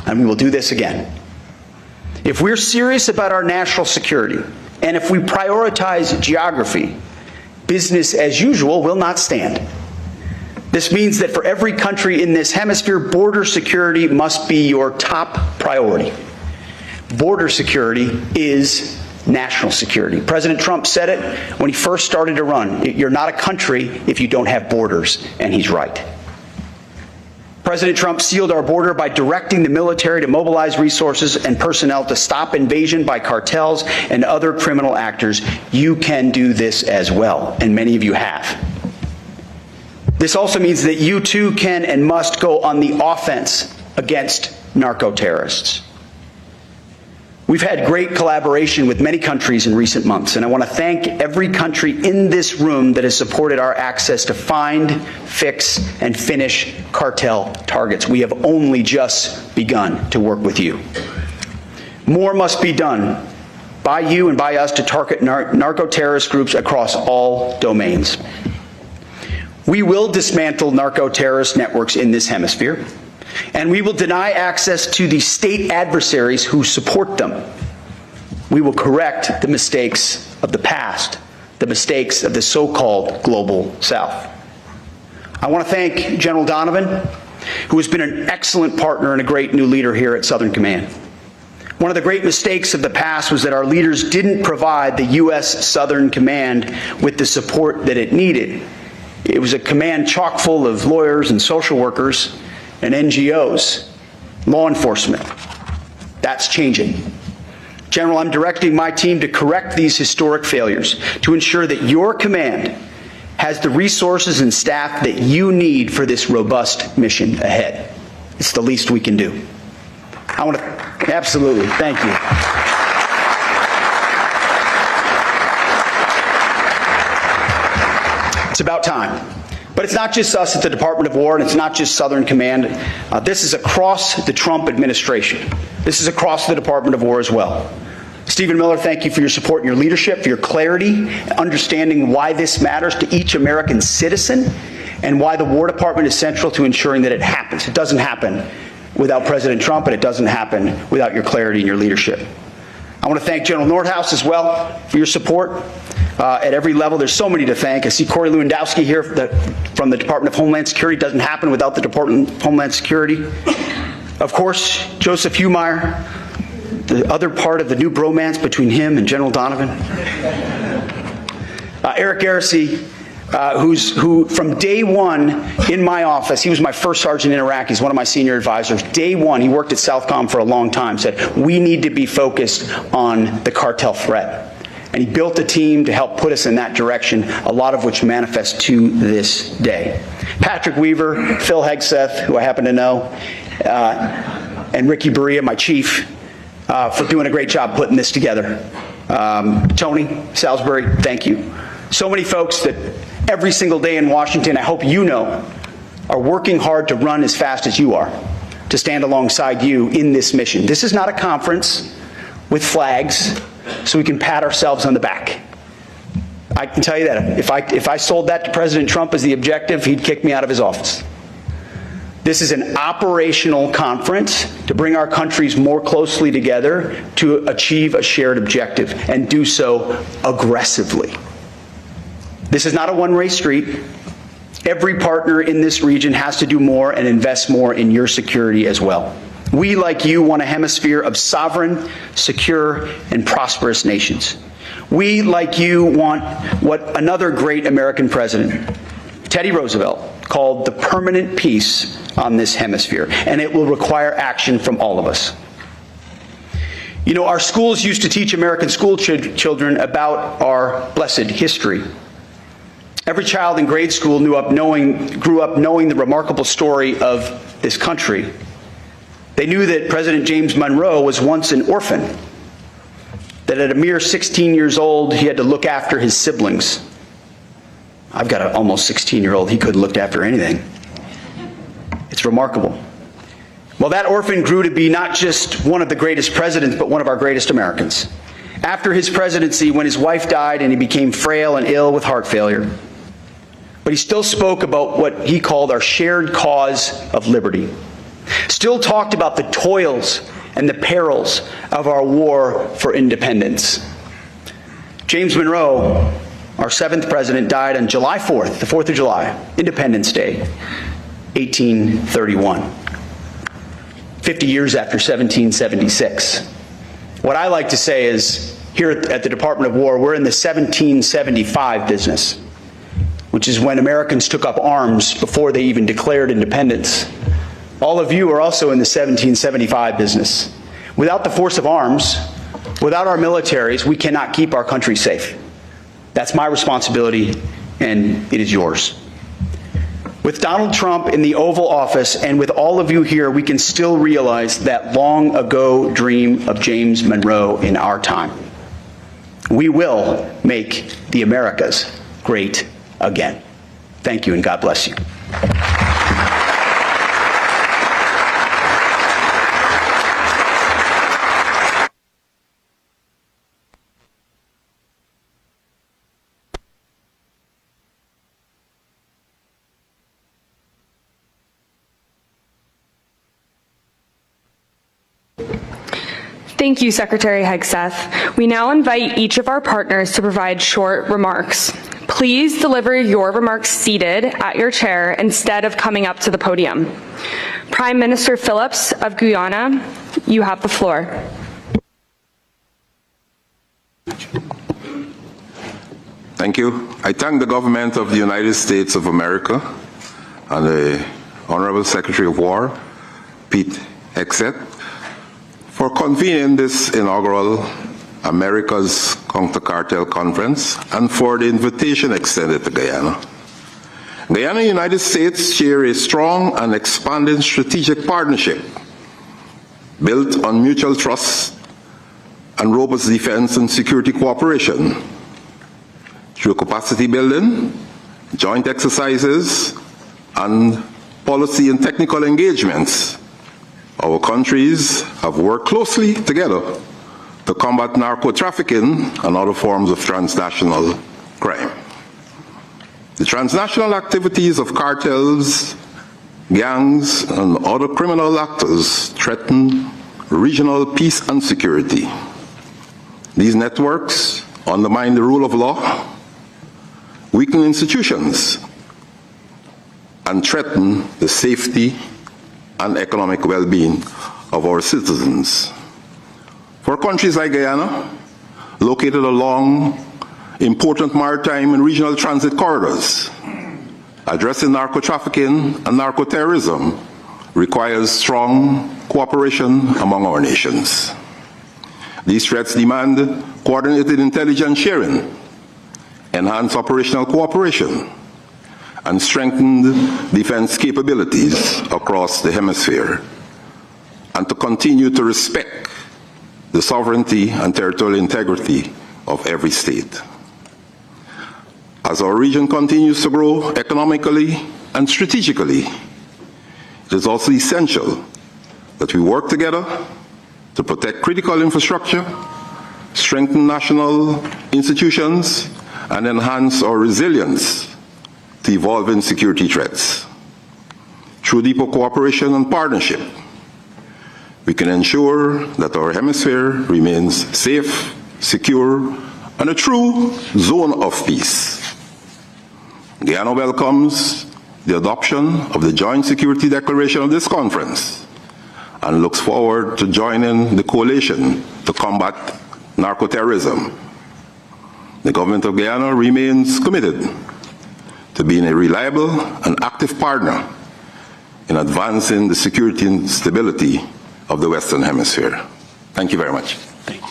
And we will do this again. If we're serious about our national security, and if we prioritize geography, business as usual will not stand. This means that for every country in this hemisphere, border security must be your top priority. Border security is national security. President Trump said it when he first started to run. You're not a country if you don't have borders, and he's right. President Trump sealed our border by directing the military to mobilize resources and personnel to stop invasion by cartels and other criminal actors. You can do this as well, and many of you have. This also means that you too can and must go on the offense against narco-terrorists. We've had great collaboration with many countries in recent months, and I want to thank every country in this room that has supported our access to find, fix, and finish cartel targets. We have only just begun to work with you. More must be done by you and by us to target narco-terrorist groups across all domains. We will dismantle narco-terrorist networks in this hemisphere, and we will deny access to the state adversaries who support them. We will correct the mistakes of the past, the mistakes of the so-called global South. I want to thank General Donovan, who has been an excellent partner and a great new leader here at Southern Command. One of the great mistakes of the past was that our leaders didn't provide the U.S. Southern Command with the support that it needed. It was a command chock full of lawyers and social workers and NGOs, law enforcement. That's changing. General, I'm directing my team to correct these historic failures, to ensure that your command has the resources and staff that you need for this robust mission ahead. It's the least we can do. I want to, absolutely, thank you. It's about time. But it's not just us at the Department of War, and it's not just Southern Command. This is across the Trump administration. This is across the Department of War as well. Stephen Miller, thank you for your support and your leadership, for your clarity, understanding why this matters to each American citizen, and why the War Department is central to ensuring that it happens. It doesn't happen without President Trump, and it doesn't happen without your clarity and your leadership. I want to thank General Nordhaus as well for your support at every level. There's so many to thank. I see Corey Lewandowski here from the Department of Homeland Security. It doesn't happen without the Department of Homeland Security. Of course, Joseph Humar, the other part of the new bromance between him and General Donovan. Eric Garrissey, who from day one in my office, he was my first sergeant in Iraq, he's one of my senior advisors. Day one, he worked at SOUTHCOM for a long time, said, we need to be focused on the cartel threat. And he built a team to help put us in that direction, a lot of which manifests to this day. Patrick Weaver, Phil Hegseth, who I happen to know, and Ricky Berea, my chief, for doing a great job putting this together. Tony Salisbury, thank you. So many folks that every single day in Washington, I hope you know, are working hard to run as fast as you are, to stand alongside you in this mission. This is not a conference with flags so we can pat ourselves on the back. I can tell you that if I sold that to President Trump as the objective, he'd kick me out of his office. This is an operational conference to bring our countries more closely together to achieve a shared objective and do so aggressively. This is not a one-way street. Every partner in this region has to do more and invest more in your security as well. We, like you, want a hemisphere of sovereign, secure, and prosperous nations. We, like you, want what another great American president, Teddy Roosevelt, called the permanent peace on this hemisphere, and it will require action from all of us. You know, our schools used to teach American school children about our blessed history. Every child in grade school grew up knowing the remarkable story of this country. They knew that President James Monroe was once an orphan, that at a mere 16 years old, he had to look after his siblings. I've got an almost 16-year-old, he couldn't look after anything. It's remarkable. Well, that orphan grew to be not just one of the greatest presidents, but one of our greatest Americans. After his presidency, when his wife died and he became frail and ill with heart failure, but he still spoke about what he called our shared cause of liberty. Still talked about the toils and the perils of our war for independence. James Monroe, our 7th president, died on July 4th, the 4th of July, Independence Day, 1831. 50 years after 1776. What I like to say is, here at the Department of War, we're in the 1775 business, which is when Americans took up arms before they even declared independence. All of you are also in the 1775 business. Without the force of arms, without our militaries, we cannot keep our country safe. That's my responsibility, and it is yours. With Donald Trump in the Oval Office and with all of you here, we can still realize that long ago dream of James Monroe in our time. We will make the Americas great again. Thank you, and God bless you. Thank you, Secretary Hegseth. We now invite each of our partners to provide short remarks. Please deliver your remarks seated at your chair instead of coming up to the podium. Prime Minister Phillips of Guyana, you have the floor. Thank you. I thank the government of the United States of America and the Honorable Secretary of War, Pete Hegseth, for convening this inaugural America's Counter-Cartel Conference and for the invitation extended to Guyana. Guyana and the United States share a strong and expanding strategic partnership built on mutual trust and robust defense and security cooperation through capacity building, joint exercises, and policy and technical engagements. Our countries have worked closely together to combat narco-trafficking and other forms of transnational crime. The transnational activities of cartels, gangs, and other criminal actors threaten regional peace and security. These networks undermine the rule of law, weaken institutions, and threaten the safety and economic well-being of our citizens. For countries like Guyana, located along important maritime and regional transit corridors, addressing narco-trafficking and narco-terrorism requires strong cooperation among our nations. These threats demand coordinated intelligence sharing, enhanced operational cooperation, and strengthened defense capabilities across the hemisphere, and to continue to respect the sovereignty and territorial integrity of every state. As our region continues to grow economically and strategically, it is also essential that we work together to protect critical infrastructure, strengthen national institutions, and enhance our resilience to evolving security threats. Through deeper cooperation and partnership, we can ensure that our hemisphere remains safe, secure, and a true zone of peace. Guyana welcomes the adoption of the Joint Security Declaration of this conference and looks forward to joining the coalition to combat narco-terrorism. The government of Guyana remains committed to being a reliable and active partner in advancing the security and stability of the Western Hemisphere. Thank you very much. Thank you.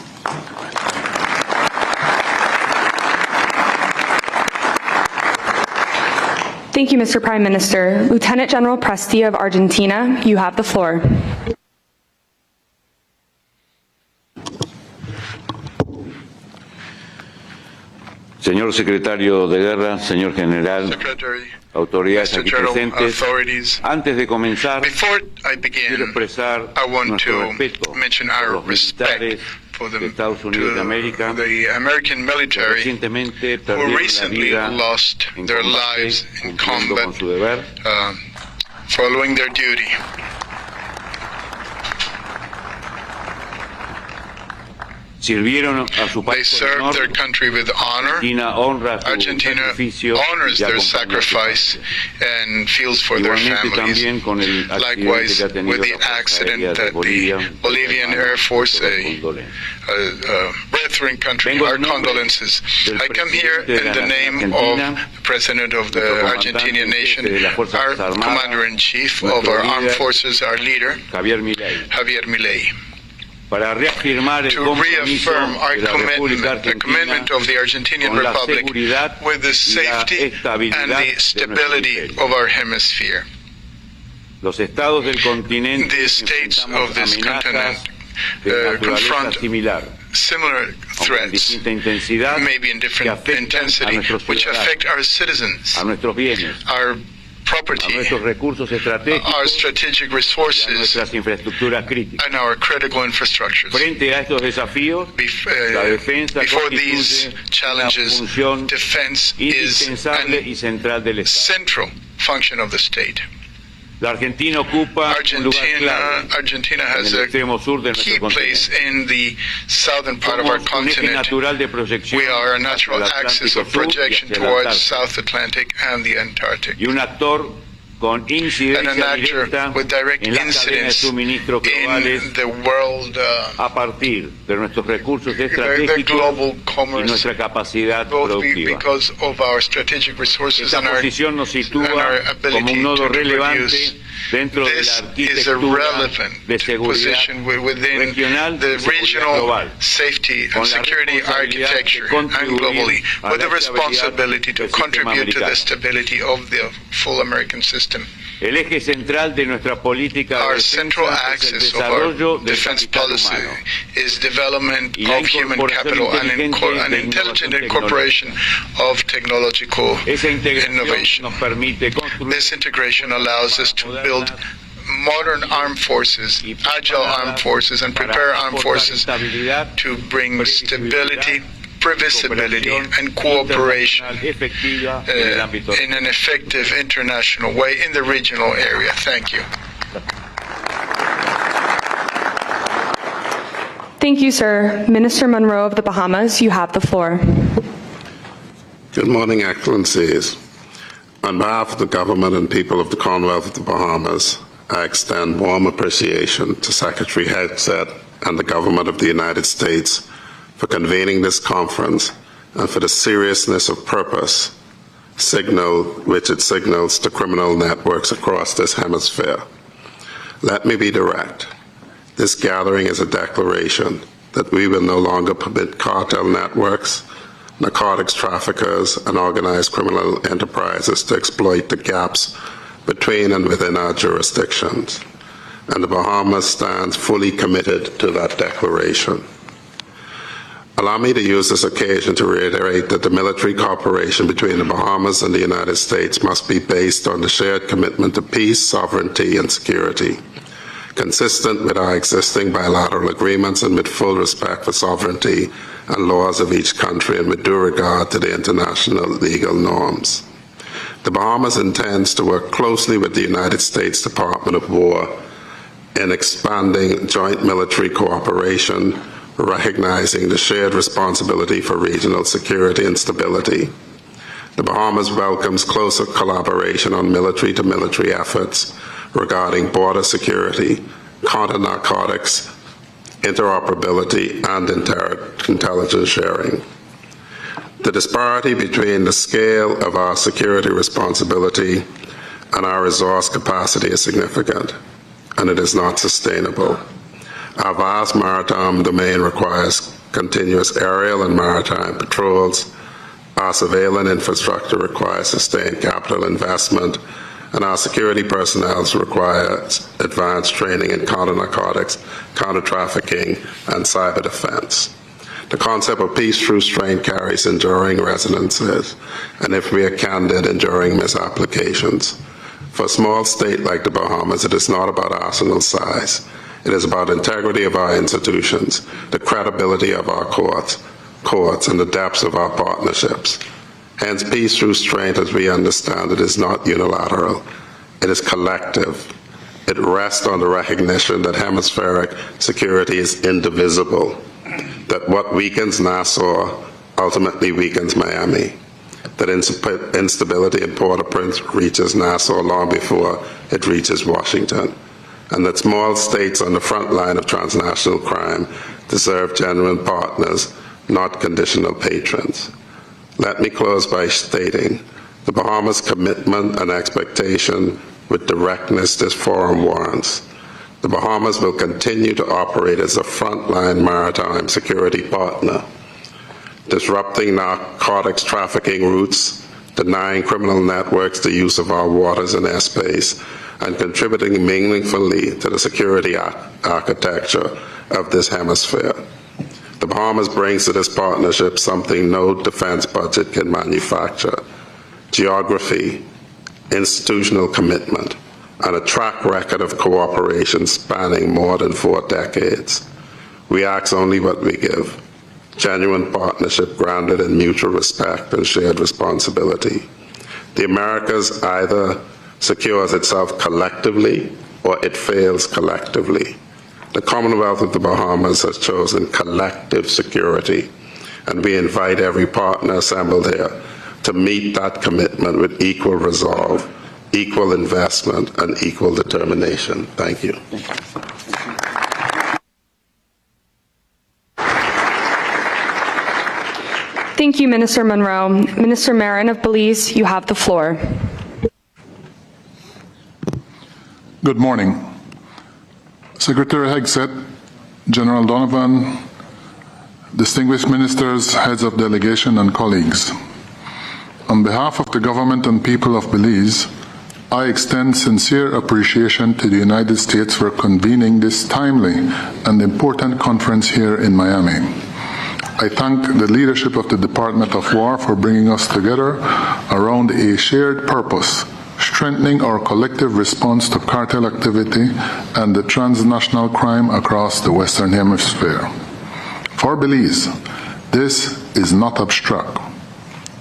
Thank you, Mr. Prime Minister. Lieutenant General Presti of Argentina, you have the floor. Señor Secretario de Guerra, señor General, autoridades aquí presentes, antes de comenzar, quiero expresar nuestro respeto por los militares de Estados Unidos de América que recientemente perdieron la vida en combate cumpliendo con su deber. Sirvieron a su país con honor. Argentina honors their sacrifice and feels for their families. Likewise, with the accident that the Bolivian Air Force, a brethren country, our condolences. I come here in the name of the President of the Argentinian nation, our Commander-in-Chief of our armed forces, our leader, Javier Milei. To reaffirm our commitment, the commitment of the Argentinian Republic with the safety and the stability of our hemisphere. The states of this continent confront similar threats, maybe in different intensity, which affect our citizens, our property, our strategic resources, and our critical infrastructures. Before these challenges, defense is a central function of the state. Argentina has a key place in the southern part of our continent. We are a natural axis of projection towards South Atlantic and the Antarctic. And an actor with direct incidence in the world, the global commerce, both because of our strategic resources and our ability to reproduce. This is a relevant position within the regional safety and security architecture and globally, with the responsibility to contribute to the stability of the full American system. Our central axis of our defense policy is development of human capital and intelligent incorporation of technological innovation. This integration allows us to build modern armed forces, agile armed forces, and prepare armed forces to bring stability, previsibility, and cooperation in an effective international way in the regional area. Thank you. Thank you, sir. Minister Monroe of the Bahamas, you have the floor. Good morning, Excellencies. On behalf of the government and people of the Commonwealth of the Bahamas, I extend warm appreciation to Secretary Hegseth and the government of the United States for convening this conference and for the seriousness of purpose which it signals to criminal networks across this hemisphere. Let me be direct. This gathering is a declaration that we will no longer permit cartel networks, narcotics traffickers, and organized criminal enterprises to exploit the gaps between and within our jurisdictions. And the Bahamas stands fully committed to that declaration. Allow me to use this occasion to reiterate that the military cooperation between the Bahamas and the United States must be based on the shared commitment to peace, sovereignty, and security, consistent with our existing bilateral agreements and with full respect for sovereignty and laws of each country and with due regard to the international legal norms. The Bahamas intends to work closely with the United States Department of War in expanding joint military cooperation, recognizing the shared responsibility for regional security and stability. The Bahamas welcomes closer collaboration on military-to-military efforts regarding border security, counter-narcotics, interoperability, and intelligence sharing. The disparity between the scale of our security responsibility and our resource capacity is significant, and it is not sustainable. Our vast maritime domain requires continuous aerial and maritime patrols. Our surveillance infrastructure requires sustained capital investment, and our security personnel requires advanced training in counter-narcotics, counter-trafficking, and cyber defense. The concept of peace through strain carries enduring resonances, and if we are candid, enduring misapplications. For a small state like the Bahamas, it is not about arsenal size. It is about integrity of our institutions, the credibility of our courts, and the depths of our partnerships. Hence, peace through strength, as we understand it, is not unilateral. It is collective. It rests on the recognition that hemispheric security is indivisible, that what weakens Nassau ultimately weakens Miami, that instability in Port-au-Prince reaches Nassau long before it reaches Washington, and that small states on the front line of transnational crime deserve genuine partners, not conditional patrons. Let me close by stating the Bahamas' commitment and expectation with directness this forum warrants. The Bahamas will continue to operate as a frontline maritime security partner, disrupting narcotics trafficking routes, denying criminal networks the use of our waters and airspace, and contributing meaningfully to the security architecture of this hemisphere. The Bahamas brings to this partnership something no defense budget can manufacture: geography, institutional commitment, and a track record of cooperation spanning more than 4 decades. We ask only what we give: genuine partnership grounded in mutual respect and shared responsibility. The Americas either secures itself collectively or it fails collectively. The Commonwealth of the Bahamas has chosen collective security, and we invite every partner assembled here to meet that commitment with equal resolve, equal investment, and equal determination. Thank you. Thank you, Minister Monroe. Minister Marin of Belize, you have the floor. Good morning. Secretary Hegseth, General Donovan, distinguished ministers, heads of delegation, and colleagues. On behalf of the government and people of Belize, I extend sincere appreciation to the United States for convening this timely and important conference here in Miami. I thank the leadership of the Department of War for bringing us together around a shared purpose: strengthening our collective response to cartel activity and the transnational crime across the Western Hemisphere. For Belize, this is not abstract.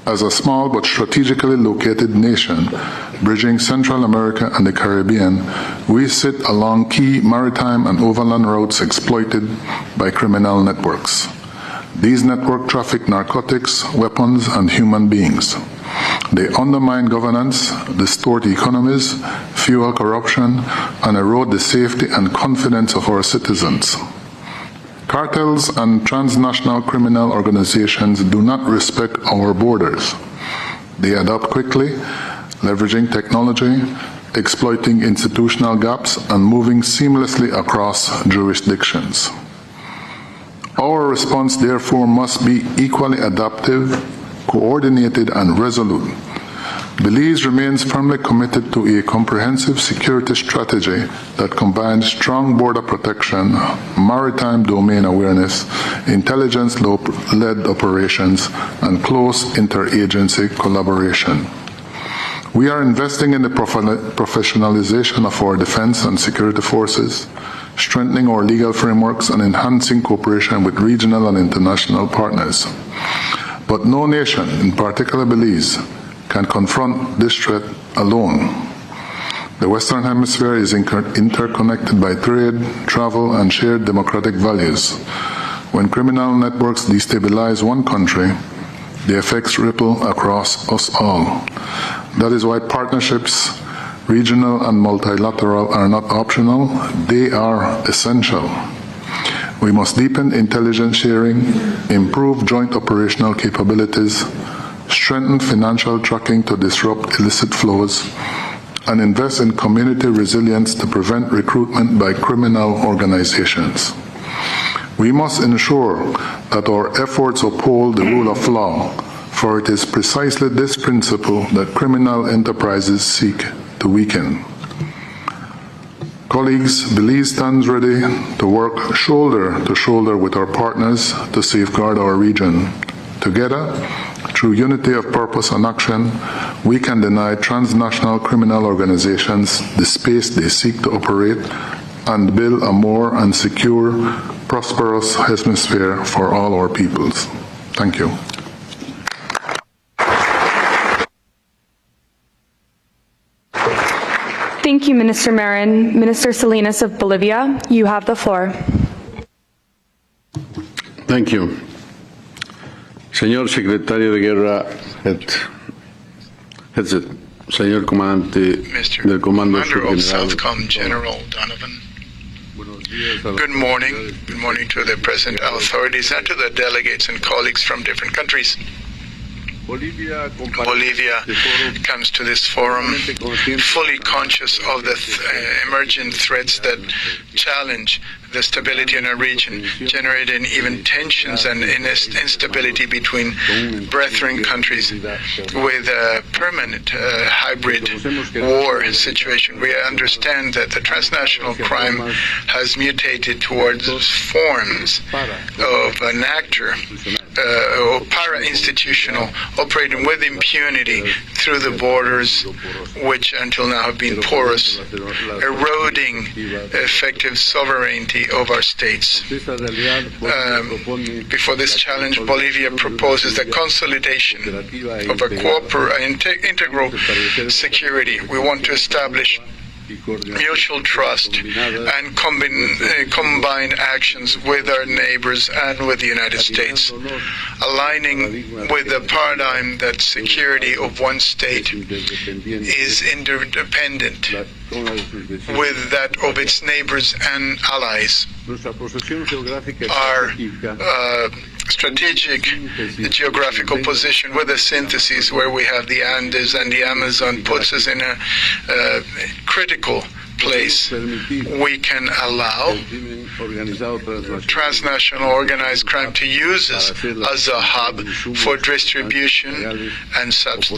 As a small but strategically located nation, bridging Central America and the Caribbean, we sit along key maritime and overland routes exploited by criminal networks. These networks traffic narcotics, weapons, and human beings. They undermine governance, distort economies, fuel corruption, and erode the safety and confidence of our citizens. Cartels and transnational criminal organizations do not respect our borders. They adapt quickly, leveraging technology, exploiting institutional gaps, and moving seamlessly across jurisdictions. Our response, therefore, must be equally adaptive, coordinated, and resolute. Belize remains firmly committed to a comprehensive security strategy that combines strong border protection, maritime domain awareness, intelligence-led operations, and close interagency collaboration. We are investing in the professionalization of our defense and security forces, strengthening our legal frameworks, and enhancing cooperation with regional and international partners. But no nation, in particular Belize, can confront this threat alone. The Western Hemisphere is interconnected by trade, travel, and shared democratic values. When criminal networks destabilize one country, the effects ripple across us all. That is why partnerships, regional and multilateral, are not optional, they are essential. We must deepen intelligence sharing, improve joint operational capabilities, strengthen financial tracking to disrupt illicit flows, and invest in community resilience to prevent recruitment by criminal organizations. We must ensure that our efforts uphold the rule of law, for it is precisely this principle that criminal enterprises seek to weaken. Colleagues, Belize stands ready to work shoulder to shoulder with our partners to safeguard our region. Together, through unity of purpose and action, we can deny transnational criminal organizations the space they seek to operate and build a more and secure, prosperous hemisphere for all our peoples. Thank you. Thank you, Minister Marin. Minister Salinas of Bolivia, you have the floor. Thank you. Señor Secretario de Guerra Hegseth, señor Comandante del Comando Commander of SOUTHCOM, General Donovan. Good morning. Good morning to the present authorities and to the delegates and colleagues from different countries. Bolivia comes to this forum fully conscious of the emergent threats that challenge the stability in our region, generating even tensions and instability between brethren countries with a permanent hybrid war situation. We understand that the transnational crime has mutated towards forms of an actor or para-institutional, operating with impunity through the borders, which until now have been porous, eroding effective sovereignty of our states. Before this challenge, Bolivia proposes the consolidation of a integral security. We want to establish mutual trust and combine actions with our neighbors and with the United States, aligning with the paradigm that security of one state is interdependent with that of its neighbors and allies. Our strategic geographical position with a synthesis where we have the Andes and the Amazon puts us in a critical place. We can allow transnational organized crime to use us as a hub for distribution and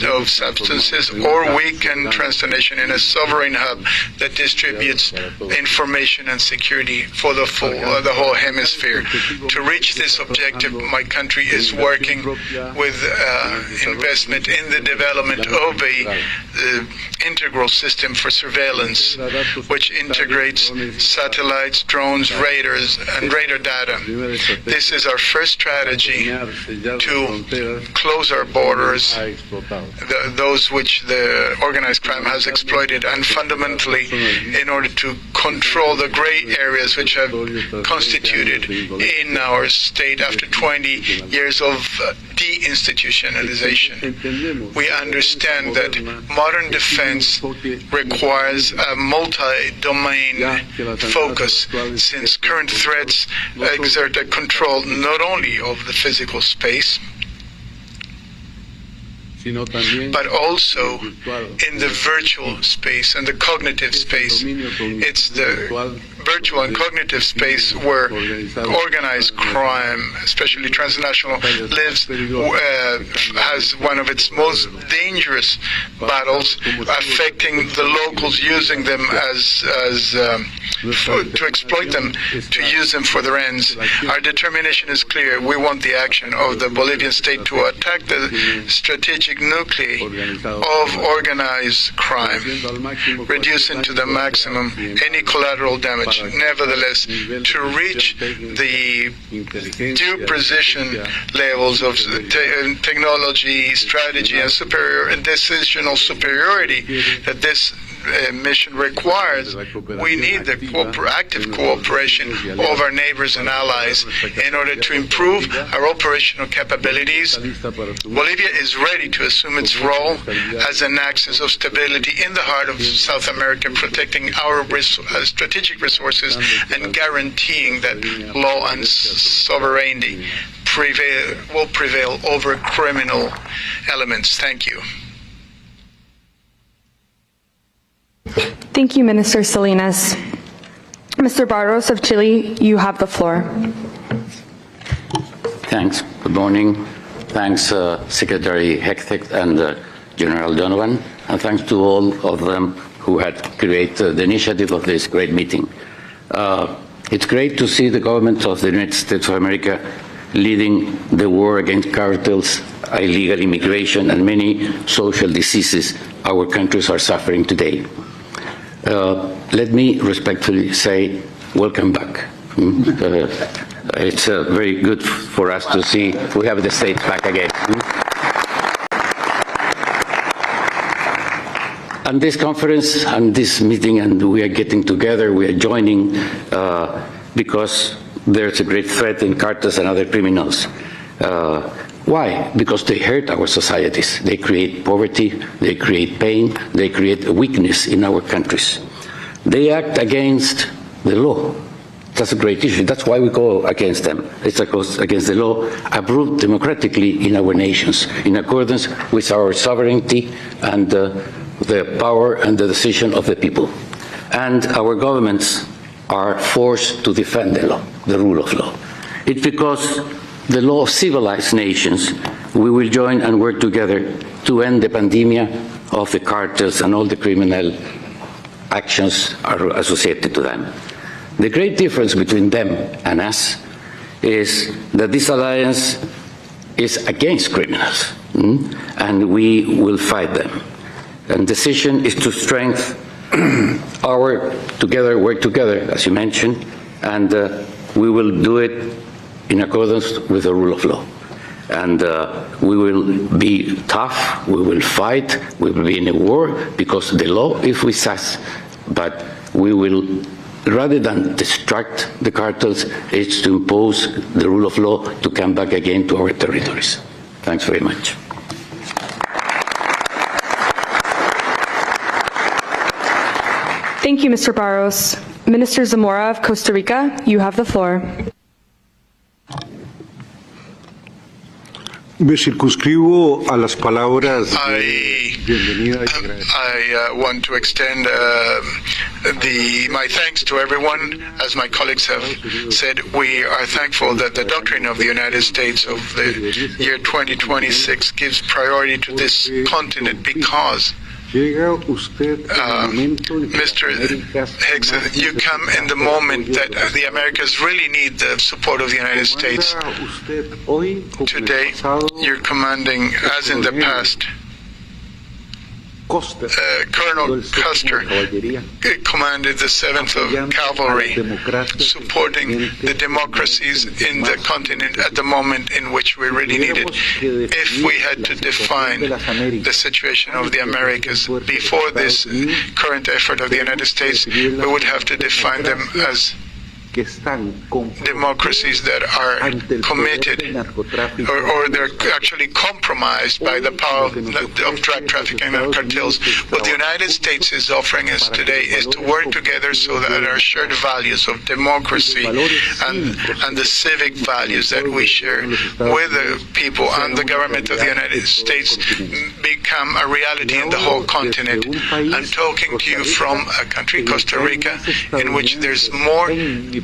of substances, or we can transform the nation in a sovereign hub that distributes information and security for the whole hemisphere. To reach this objective, my country is working with investment in the development of a integral system for surveillance which integrates satellites, drones, radars, and radar data. This is our first strategy to close our borders, those which the organized crime has exploited, and fundamentally in order to control the gray areas which have constituted in our state after 20 years of deinstitutionalization. We understand that modern defense requires a multi-domain focus, since current threats exert a control not only of the physical space, but also in the virtual space and the cognitive space. It's the virtual and cognitive space where organized crime, especially transnational, has one of its most dangerous battles, affecting the locals, using them to exploit them, to use them for their ends. Our determination is clear. We want the action of the Bolivian state to attack the strategic nuclei of organized crime, reducing to the maximum any collateral damage. Nevertheless, to reach the due precision levels of technology, strategy, and decisional superiority that this mission requires, we need the active cooperation of our neighbors and allies in order to improve our operational capabilities. Bolivia is ready to assume its role as an axis of stability in the heart of South America, protecting our strategic resources and guaranteeing that law and sovereignty will prevail over criminal elements. Thank you. Thank you, Minister Salinas. Mr. Barros of Chile, you have the floor. Thanks. Good morning. Thanks, Secretary Hegseth and General Donovan, and thanks to all of them who had created the initiative of this great meeting. It's great to see the government of the United States of America leading the war against cartels, illegal immigration, and many social diseases our countries are suffering today. Let me respectfully say, welcome back. It's very good for us to see we have the States back again. And this conference and this meeting, and we are getting together, we are joining because there's a great threat in cartels and other criminals. Why? Because they hurt our societies. They create poverty, they create pain, they create a weakness in our countries. They act against the law. That's a great issue. That's why we go against them. It's against the law approved democratically in our nations, in accordance with our sovereignty and the power and the decision of the people. And our governments are forced to defend the law, the rule of law. It's because the law of civilized nations, we will join and work together to end the pandemic of the cartels and all the criminal actions are associated to them. The great difference between them and us is that this alliance is against criminals, and we will fight them. And the decision is to strengthen work together, as you mentioned, and we will do it in accordance with the rule of law. And we will be tough, we will fight, we will be in a war, because the law is with us. But we will, rather than distract the cartels, it's to impose the rule of law to come back again to our territories. Thanks very much. Thank you, Mr. Barros. Minister Zamora of Costa Rica, you have the floor. Me circunscribo a las palabras I want to extend my thanks to everyone. As my colleagues have said, we are thankful that the doctrine of the United States of the year 2026 gives priority to this continent because Mr. Hegseth, you come in the moment that the Americas really need the support of the United States. Today, you're commanding, as in the past, Colonel Custer commanded the 7th of Cavalry, supporting the democracies in the continent at the moment in which we really need it. If we had to define the situation of the Americas before this current effort of the United States, we would have to define them as democracies that are committed or they're actually compromised by the power of drug trafficking and cartels. What the United States is offering us today is to work together so that our shared values of democracy and the civic values that we share with the people and the government of the United States become a reality in the whole continent. I'm talking to you from a country, Costa Rica, in which there's more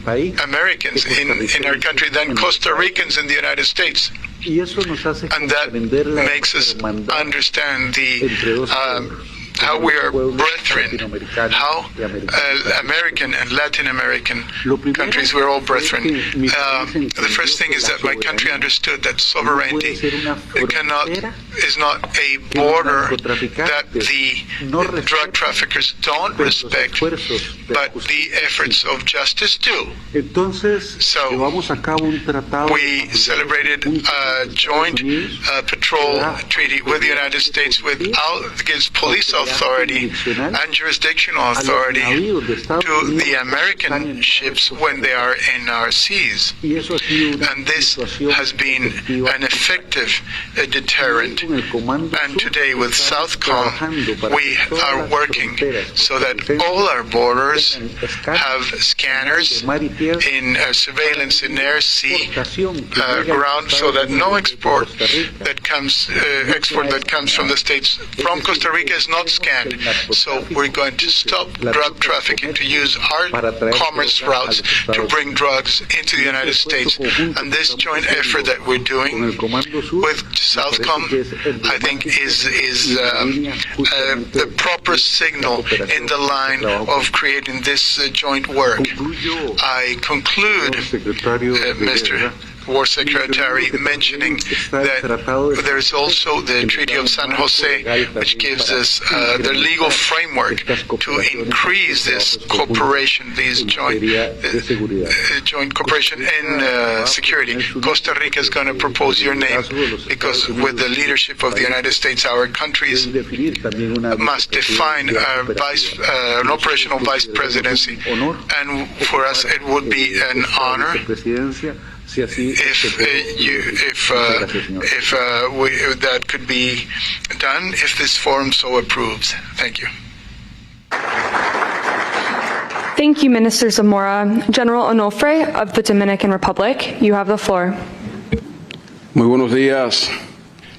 Americans in our country than Costa Ricans in the United States. And that makes us understand how we are brethren, how American and Latin American countries, we're all brethren. The first thing is that my country understood that sovereignty is not a border that the drug traffickers don't respect, but the efforts of justice do. So we celebrated a joint patrol treaty with the United States that gives police authority and jurisdictional authority to the American ships when they are in our seas. And this has been an effective deterrent. And today with SOUTHCOM, we are working so that all our borders have scanners in surveillance in air, sea, ground, so that no export that comes from the States, from Costa Rica is not scanned. So we're going to stop drug trafficking, to use our commerce routes to bring drugs into the United States. And this joint effort that we're doing with SOUTHCOM, I think, is the proper signal in the line of creating this joint work. I conclude, Mr. War Secretary, mentioning that there is also the Treaty of San Jose, which gives us the legal framework to increase this cooperation, these joint cooperation in security. Costa Rica is going to propose your name because with the leadership of the United States, our countries must define an operational vice presidency. And for us, it would be an honor if that could be done, if this forum so approves. Thank you. Thank you, Minister Zamora. General Onofre of the Dominican Republic, you have the floor. Muy buenos días.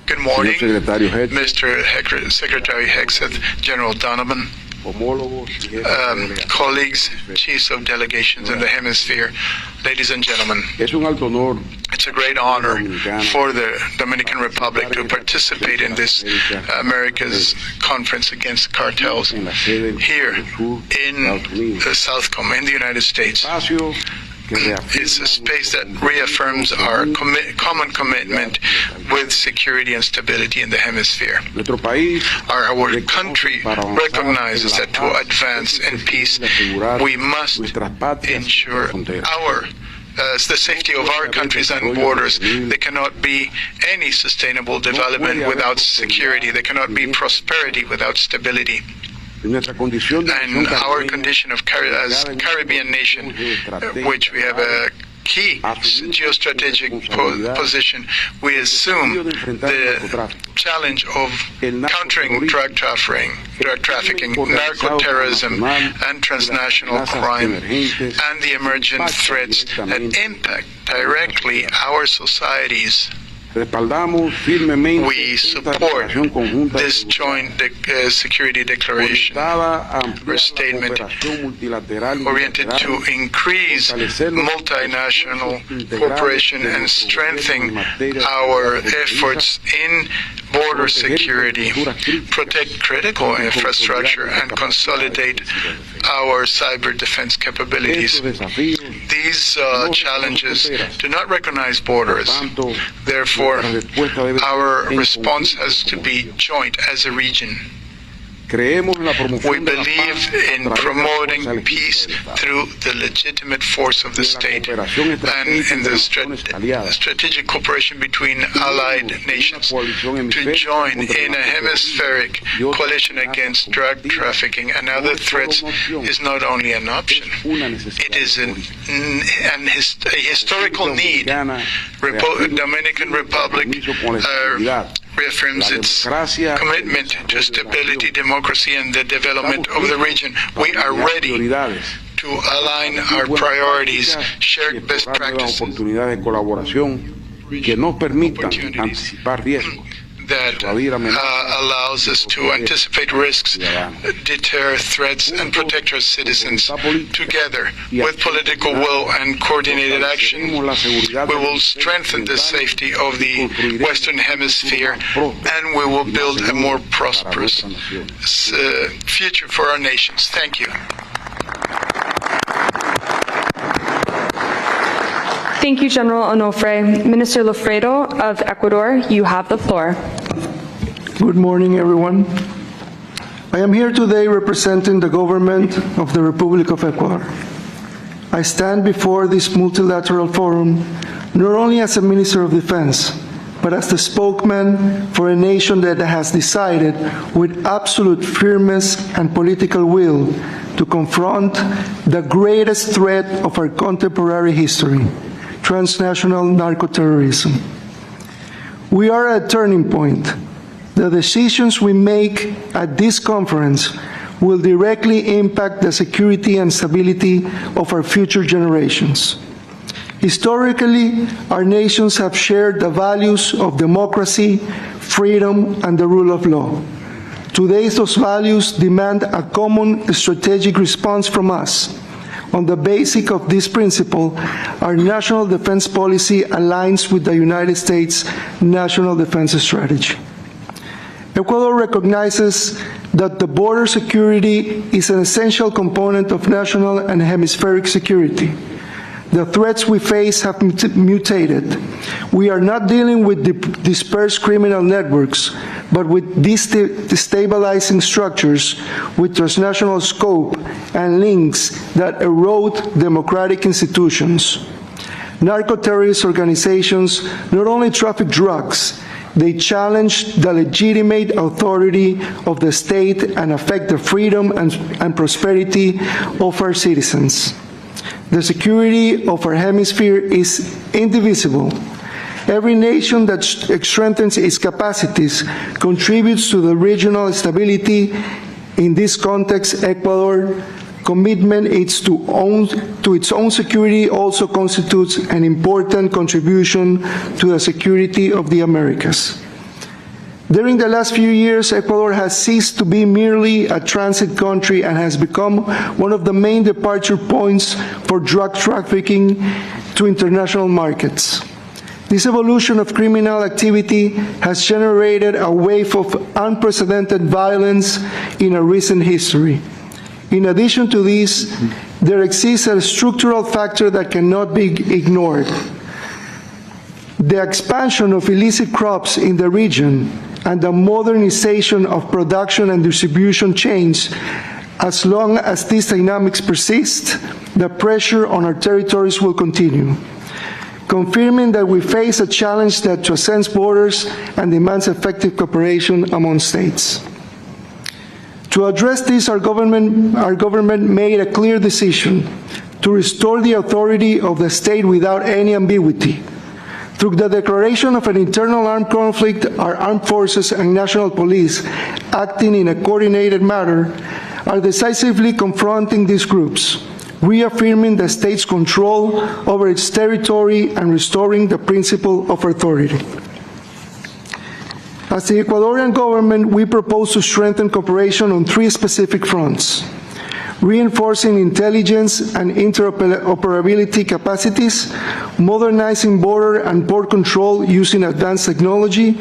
Good morning, Mr. Secretary Hegseth, General Donovan, colleagues, chiefs of delegations in the hemisphere, ladies and gentlemen. It's a great honor for the Dominican Republic to participate in this America's Conference Against Cartels here in the SOUTHCOM in the United States. It's a space that reaffirms our common commitment with security and stability in the hemisphere. Our country recognizes that to advance in peace, we must ensure the safety of our countries and borders. There cannot be any sustainable development without security. There cannot be prosperity without stability. And our condition as a Caribbean nation, which we have a key geostrategic position, we assume the challenge of countering drug trafficking, narco-terrorism, and transnational crime, and the emergent threats that impact directly our societies. We support this joint security declaration or statement oriented to increase multinational cooperation and strengthen our efforts in border security, protect critical infrastructure, and consolidate our cyber defense capabilities. These challenges do not recognize borders. Therefore, our response has to be joint as a region. We believe in promoting peace through the legitimate force of the state and in the strategic cooperation between allied nations. To join in a hemispheric coalition against drug trafficking and other threats is not only an option, it is a historical need. Dominican Republic reaffirms its commitment to stability, democracy, and the development of the region. We are ready to align our priorities, share best practices, that allows us to anticipate risks, deter threats, and protect our citizens. Together, with political will and coordinated action, we will strengthen the safety of the Western Hemisphere, and we will build a more prosperous future for our nations. Thank you. Thank you, General Onofre. Minister Lofredo of Ecuador, you have the floor. Good morning, everyone. I am here today representing the government of the Republic of Ecuador. I stand before this multilateral forum not only as a Minister of Defense, but as the spokesman for a nation that has decided with absolute firmness and political will to confront the greatest threat of our contemporary history, transnational narco-terrorism. We are at a turning point. The decisions we make at this conference will directly impact the security and stability of our future generations. Historically, our nations have shared the values of democracy, freedom, and the rule of law. Today, those values demand a common strategic response from us. On the basis of this principle, our national defense policy aligns with the United States National Defense Strategy. Ecuador recognizes that the border security is an essential component of national and hemispheric security. The threats we face have mutated. We are not dealing with dispersed criminal networks, but with destabilizing structures with transnational scope and links that erode democratic institutions. Narco-terrorist organizations not only traffic drugs, they challenge the legitimate authority of the state and affect the freedom and prosperity of our citizens. The security of our hemisphere is indivisible. Every nation that strengthens its capacities contributes to the regional stability. In this context, Ecuador's commitment to its own security also constitutes an important contribution to the security of the Americas. During the last few years, Ecuador has ceased to be merely a transit country and has become one of the main departure points for drug trafficking to international markets. This evolution of criminal activity has generated a wave of unprecedented violence in our recent history. In addition to this, there exists a structural factor that cannot be ignored. The expansion of illicit crops in the region and the modernization of production and distribution chains. As long as these dynamics persist, the pressure on our territories will continue, confirming that we face a challenge that transcends borders and demands effective cooperation among states. To address this, our government made a clear decision to restore the authority of the state without any ambiguity. Through the declaration of an internal armed conflict, our armed forces and national police, acting in a coordinated manner, are decisively confronting these groups, reaffirming the state's control over its territory and restoring the principle of authority. As the Ecuadorian government, we propose to strengthen cooperation on three specific fronts: reinforcing intelligence and interoperability capacities, modernizing border and port control using advanced technology,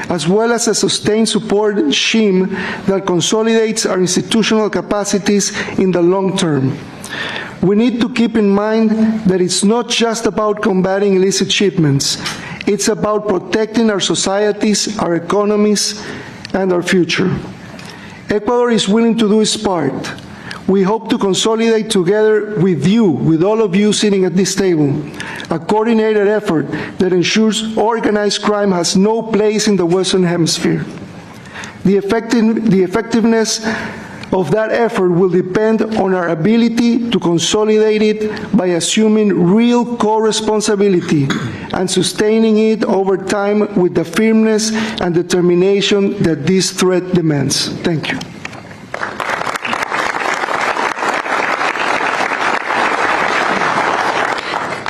as well as a sustained support regime that consolidates our institutional capacities in the long term. We need to keep in mind that it's not just about combating illicit shipments. It's about protecting our societies, our economies, and our future. Ecuador is willing to do its part. We hope to consolidate together with you, with all of you sitting at this table, a coordinated effort that ensures organized crime has no place in the Western Hemisphere. The effectiveness of that effort will depend on our ability to consolidate it by assuming real co-responsibility and sustaining it over time with the firmness and determination that this threat demands. Thank you.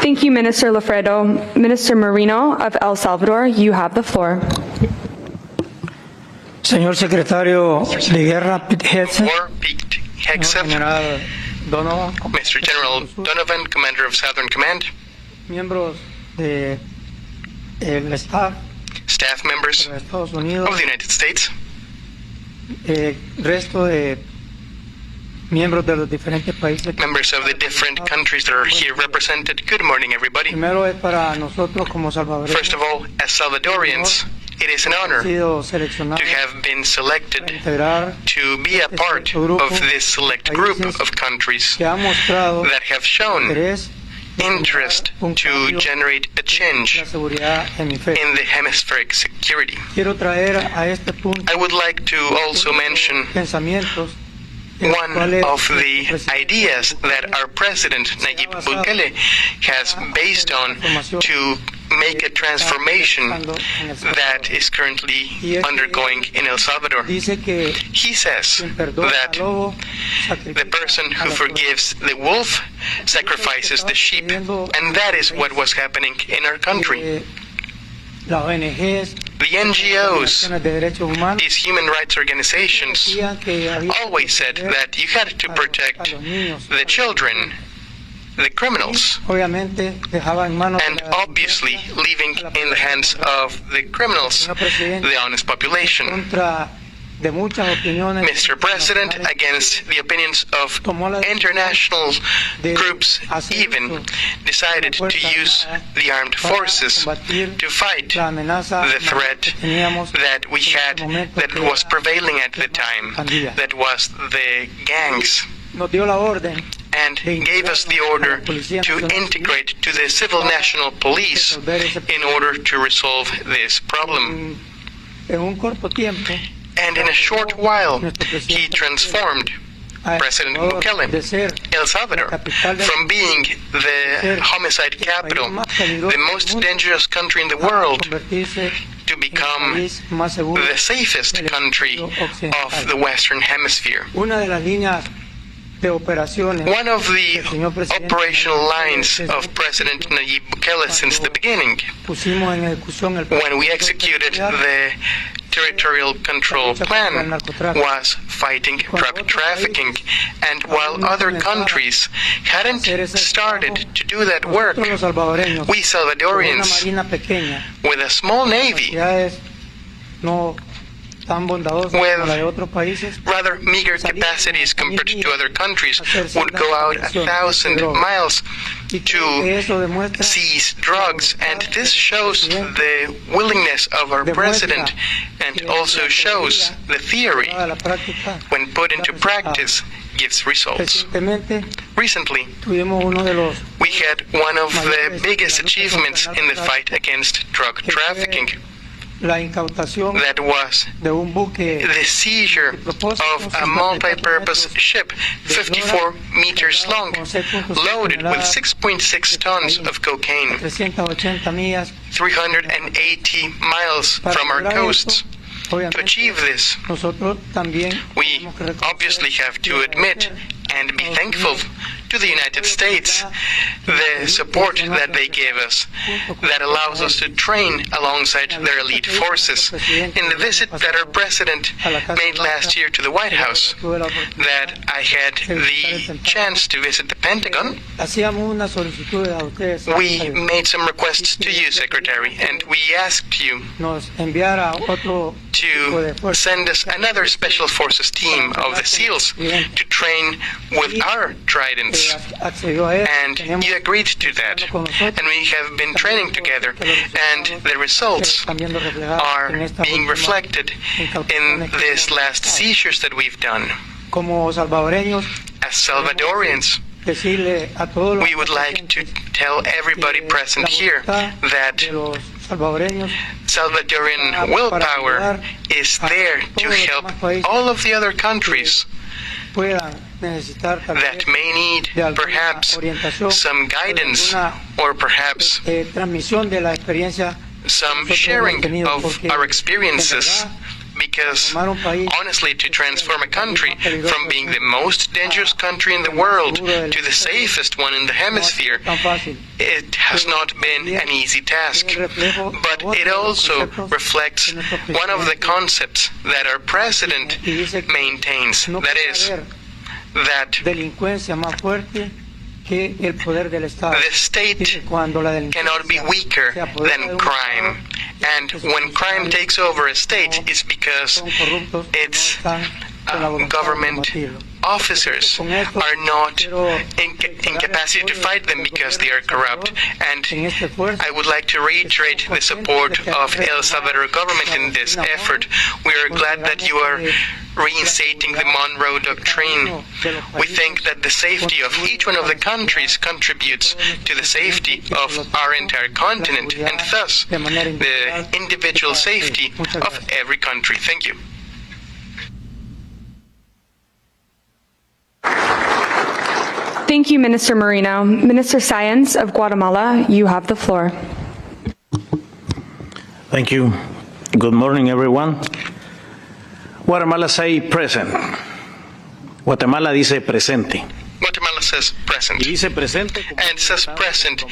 Thank you, Minister Lafredo. Minister Marino of El Salvador, you have the floor. Señor Secretario de Guerra, Hegseth. Hegseth, Donovan. Mr. General Donovan, Commander of Southern Command, Miembros de el staff staff members de Estados of Unidos, the United States, resto de miembros de los diferentes países. members of the different countries that are here represented. Good morning, everybody. Primero es para nosotros como salvadoreños. First of all, as Salvadorians, it is an honor sido to seleccionado have been selected integrar to be a part of this select group of countries que ha mostrado that have shown interés interest to generate a change la seguridad hemisférica. in the hemispheric security. Quiero traer a este punto I would like to also mention pensamientos one of the ideas that our President Nayib Bukele has based on to make a transformation that is currently undergoing in El Salvador. He says that the person who forgives the wolf sacrifices the sheep, and that is what was happening in our country. las ONGs, The NGOs, de derechos humanos, these human rights organizations, always said that you had to protect the children, the criminals, obviamente dejaba en manos and obviously leaving in the hands of the criminals the honest population. contra de muchas opiniones. Mr. President, against the opinions of international groups, even decided to use the armed forces to fight the threat that we had, that was prevailing at the time, that was the gangs, Nos dio la orden and gave us the order to integrate to the civil national police in order to resolve this problem. en un corto tiempo. And in a short while, he transformed President Bukele, El Salvador, from being the homicide capital, the most dangerous country in the world, to become the safest country of the Western Hemisphere. Una de las líneas de operaciones One of the operational lines of President Nayib Bukele since the beginning, pusimos en ejecución el when we executed the territorial control plan, was fighting drug trafficking. And while other countries hadn't started to do that work, we Salvadorians, pequeña, with a small navy, no tan bondadosa como la de otros países, rather meager capacities compared to other countries, would go out 1,000 miles to seize drugs. And this shows the willingness of our president, and also shows the theory, when put into practice, gives results. Recently, we had one of the biggest achievements in the fight against drug trafficking. la incautación That was de un buque the seizure of a multi-purpose ship, 54 meters long, loaded with 6.6 tons of cocaine, 380 millas. 380 miles from our coasts. To achieve this, Nosotros también we obviously have to admit and be thankful to the United States, the support that they gave us, that allows us to train alongside their elite forces. In the visit that our president made last year to the White House, that I had the chance to visit the Pentagon, hacíamos una solicitud a ustedes we made some requests to you, Secretary, and we asked you nos enviara otro to send us another Special Forces team of the SEALs to train with our Tridents rights. And you agreed to that. And we have been training together, and the results are being reflected in these last seizures that we've done. As Salvadorians, we would like to tell everybody present here that Salvadorian willpower is there to help all of the other countries that may need perhaps some guidance or perhaps some sharing of our experiences. Because, honestly, to transform a country from being the most dangerous country in the world to the safest one in the hemisphere, it has not been an easy task. But it also reflects one of the concepts that our president maintains, that is, that the state cannot be weaker than crime. And when crime takes over a state, it's because its government officers are not incapacity to fight them because they are corrupt. And I would like to reiterate the support of El Salvador government in this effort. We are glad that you are reinstating the Monroe Doctrine. We think that the safety of each one of the countries contributes to the safety of our entire continent, and thus the individual safety of every country. Thank you. Thank you, Minister Moreno. Minister Sáenz of Guatemala, you have the floor. Thank you. Good morning, everyone. Guatemala say present. Guatemala dice presente. Guatemala says present. Y dice presente and says present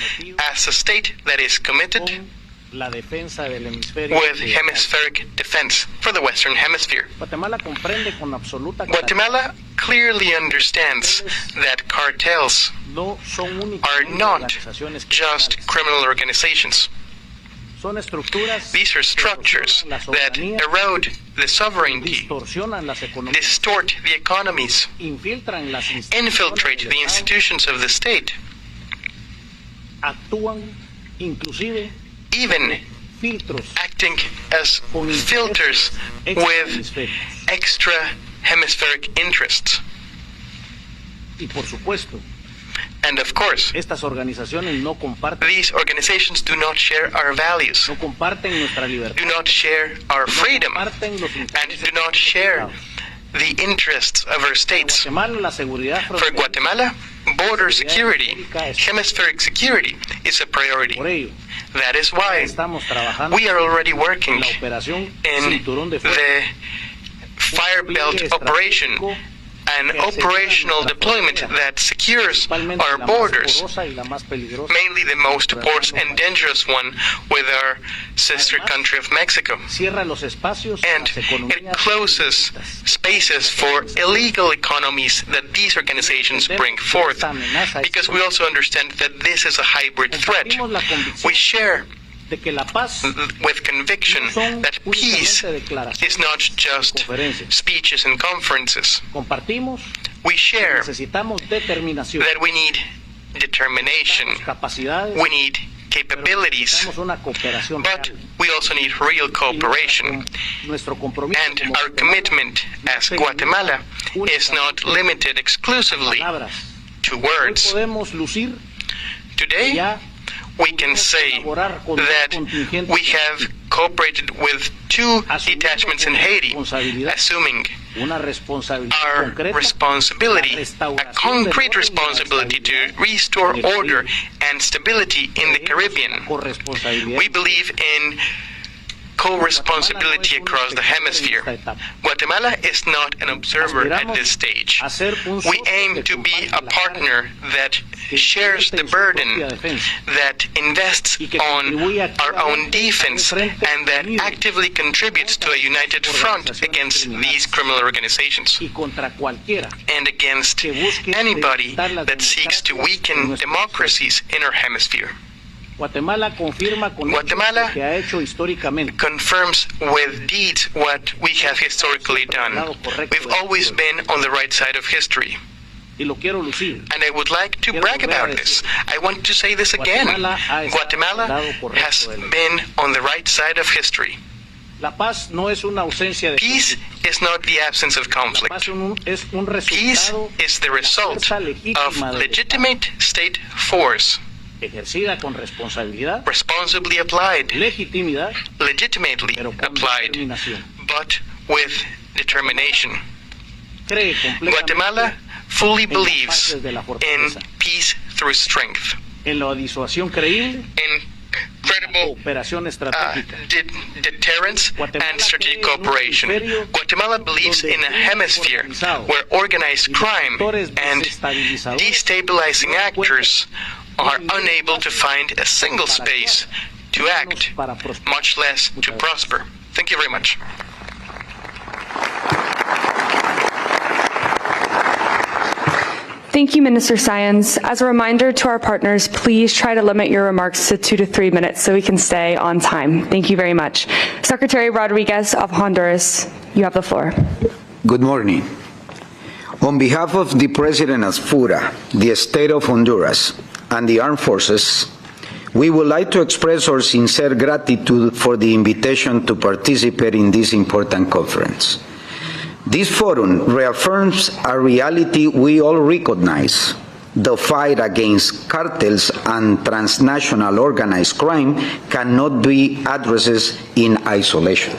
as a state that is committed la defensa del hemisferio with hemispheric defense for the Western Hemisphere. Guatemala comprende con absoluta Guatemala clearly understands that cartels are not just criminal organizations. These are structures that erode the sovereignty, distort the economies, infiltrate the institutions of the state, even acting as filters with extra hemispheric interests. And of course, these organizations do not share our values, do not share our freedom, and do not share the interests of our states. For Guatemala, border security, hemispheric security is a priority. That is why we are already working in the Fire Belt operation, an operational deployment that secures our borders, mainly the most porous and dangerous one with our sister country of Mexico. And it closes spaces for illegal economies that these organizations bring forth, because we also understand that this is a hybrid threat. We share with conviction that peace is not just speeches and conferences. We share that we need determination, we need capabilities, but we also need real cooperation. And our commitment as Guatemala is not limited exclusively to words. Today, we can say that we have cooperated with 2 detachments in Haiti, assuming our responsibility, a concrete responsibility to restore order and stability in the Caribbean. We believe in co-responsibility across the hemisphere. Guatemala is not an observer at this stage. We aim to be a partner that shares the burden, that invests on our own defense, and that actively contributes to a united front against these criminal organizations and against anybody that seeks to weaken democracies in our hemisphere. Guatemala confirms with deeds what we have historically done. We've always been on the right side of history. y lo quiero lucir. And I would like to brag about this. I want to say this again. Guatemala has been on the right side of history. La paz no es una ausencia de Peace is not the absence of conflict. Peace is the result of legitimate state force, ejercida con responsabilidad, responsibly applied, legitimately pero con applied, determinación. but with determination. Guatemala fully believes in peace through strength, en la disuasión creíble, in credible operación estratégica. deterrence and strategic cooperation. Guatemala believes in a hemisphere where organized crime and destabilizing actors are unable to find a single space to act, much less to prosper. Thank you very much. Thank you, Minister Sáenz. As a reminder to our partners, please try to limit your remarks to 2 to 3 minutes so we can stay on time. Thank you very much. Secretary Rodriguez of Honduras, you have the floor. Good morning. On behalf of the President Asfura, the State of Honduras, and the Armed Forces, we would like to express our sincere gratitude for the invitation to participate in this important conference. This forum reaffirms a reality we all recognize. The fight against cartels and transnational organized crime cannot be addressed in isolation.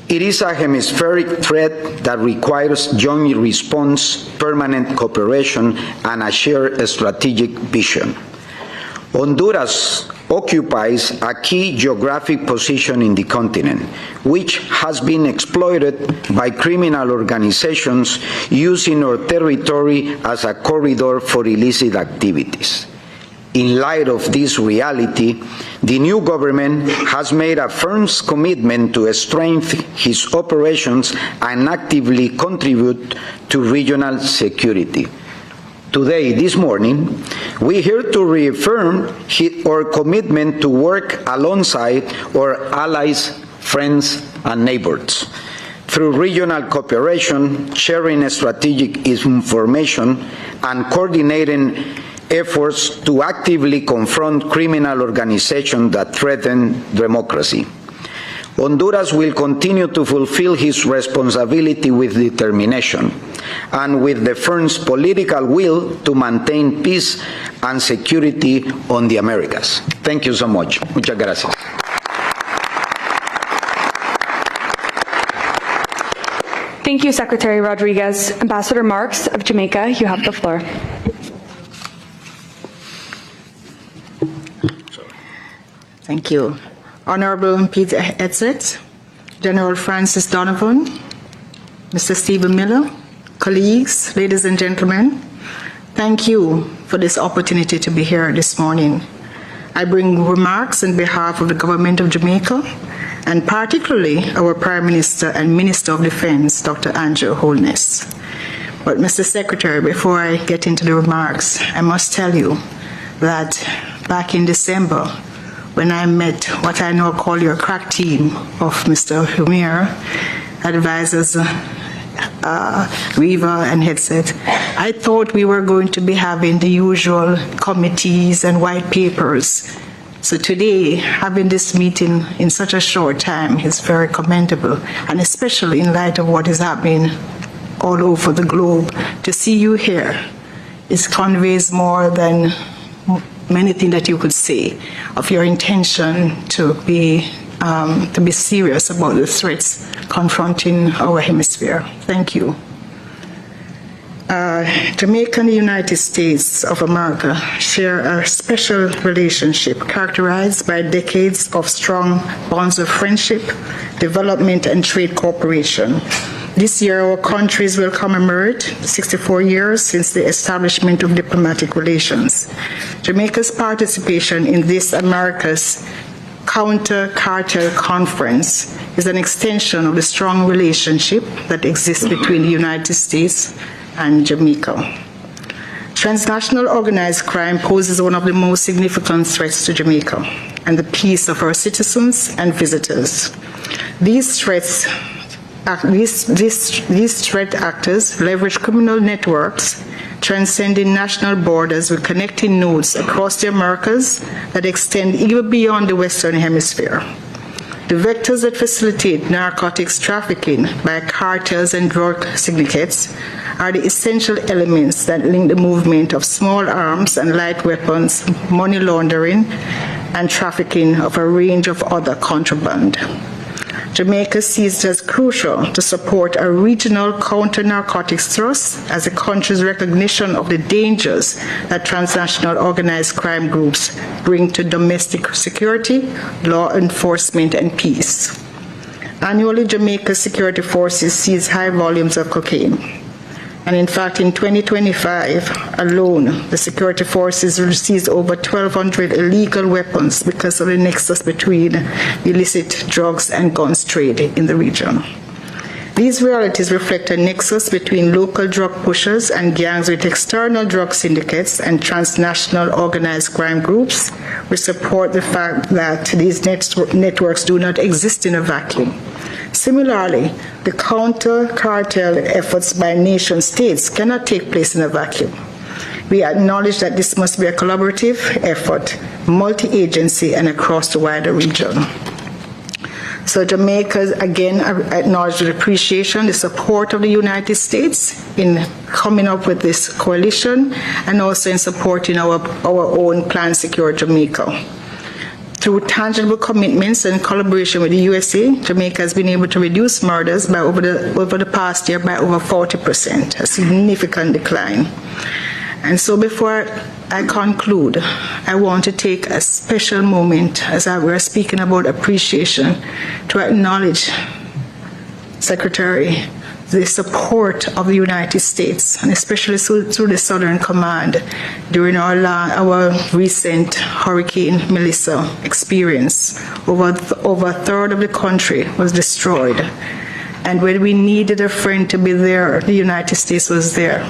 It is a hemispheric threat that requires joint response, permanent cooperation, and a shared strategic vision. Honduras occupies a key geographic position in the continent, which has been exploited by criminal organizations using our territory as a corridor for illicit activities. In light of this reality, the new government has made a firm commitment to strengthen its operations and actively contribute to regional security. Today, this morning, we are here to reaffirm our commitment to work alongside our allies, friends, and neighbors through regional cooperation, sharing strategic information, and coordinating efforts to actively confront criminal organizations that threaten democracy. Honduras will continue to fulfill its responsibility with determination and with the firm's political will to maintain peace and security on the Americas. Thank you so much. Muchas gracias. Thank you, Secretary Rodriguez. Ambassador Marks of Jamaica, you have the floor. Thank you. Honorable Peter Hegseth, General Francis Donovan, Mr. Stephen Miller, colleagues, ladies and gentlemen, thank you for this opportunity to be here this morning. I bring remarks on behalf of the government of Jamaica and particularly our Prime Minister and Minister of Defense, Dr. Andrew Holness. But Mr. Secretary, before I get into the remarks, I must tell you that back in December, when I met what I now call your crack team of Mr. Humar, advisors Weaver and Hegseth, I thought we were going to be having the usual committees and white papers. So today, having this meeting in such a short time is very commendable, and especially in light of what is happening all over the globe. To see you here, it conveys more than anything that you could say of your intention to be serious about the threats confronting our hemisphere. Thank you. Jamaica and the United States of America share a special relationship characterized by decades of strong bonds of friendship, development, and trade cooperation. This year, our countries will commemorate 64 years since the establishment of diplomatic relations. Jamaica's participation in this America's Counter-Cartel Conference is an extension of the strong relationship that exists between the United States and Jamaica. Transnational organized crime poses one of the most significant threats to Jamaica and the peace of our citizens and visitors. These threats These threat actors leverage criminal networks transcending national borders with connecting nodes across the Americas that extend even beyond the Western Hemisphere. The vectors that facilitate narcotics trafficking by cartels and drug syndicates are the essential elements that link the movement of small arms and light weapons, money laundering, and trafficking of a range of other contraband. Jamaica sees it as crucial to support a regional counter-narcotics thrust as the country's recognition of the dangers that transnational organized crime groups bring to domestic security, law enforcement, and peace. Annually, Jamaica's security forces seize high volumes of cocaine. And in fact, in 2025 alone, the security forces seized over 1,200 illegal weapons because of the nexus between illicit drugs and guns trade in the region. These realities reflect a nexus between local drug pushers and gangs with external drug syndicates and transnational organized crime groups, which support the fact that these networks do not exist in a vacuum. Similarly, the counter-cartel efforts by nation states cannot take place in a vacuum. We acknowledge that this must be a collaborative effort, multi-agency, and across the wider region. So Jamaica, again, acknowledges with appreciation the support of the United States in coming up with this coalition and also in supporting our own Plan Secure Jamaica. Through tangible commitments and collaboration with the USA, Jamaica has been able to reduce murders by over the past year by over 40%, a significant decline. And so before I conclude, I want to take a special moment as we're speaking about appreciation to acknowledge, Secretary, the support of the United States, and especially through the Southern Command during our recent Hurricane Melissa experience. Over a third of the country was destroyed. And when we needed a friend to be there, the United States was there.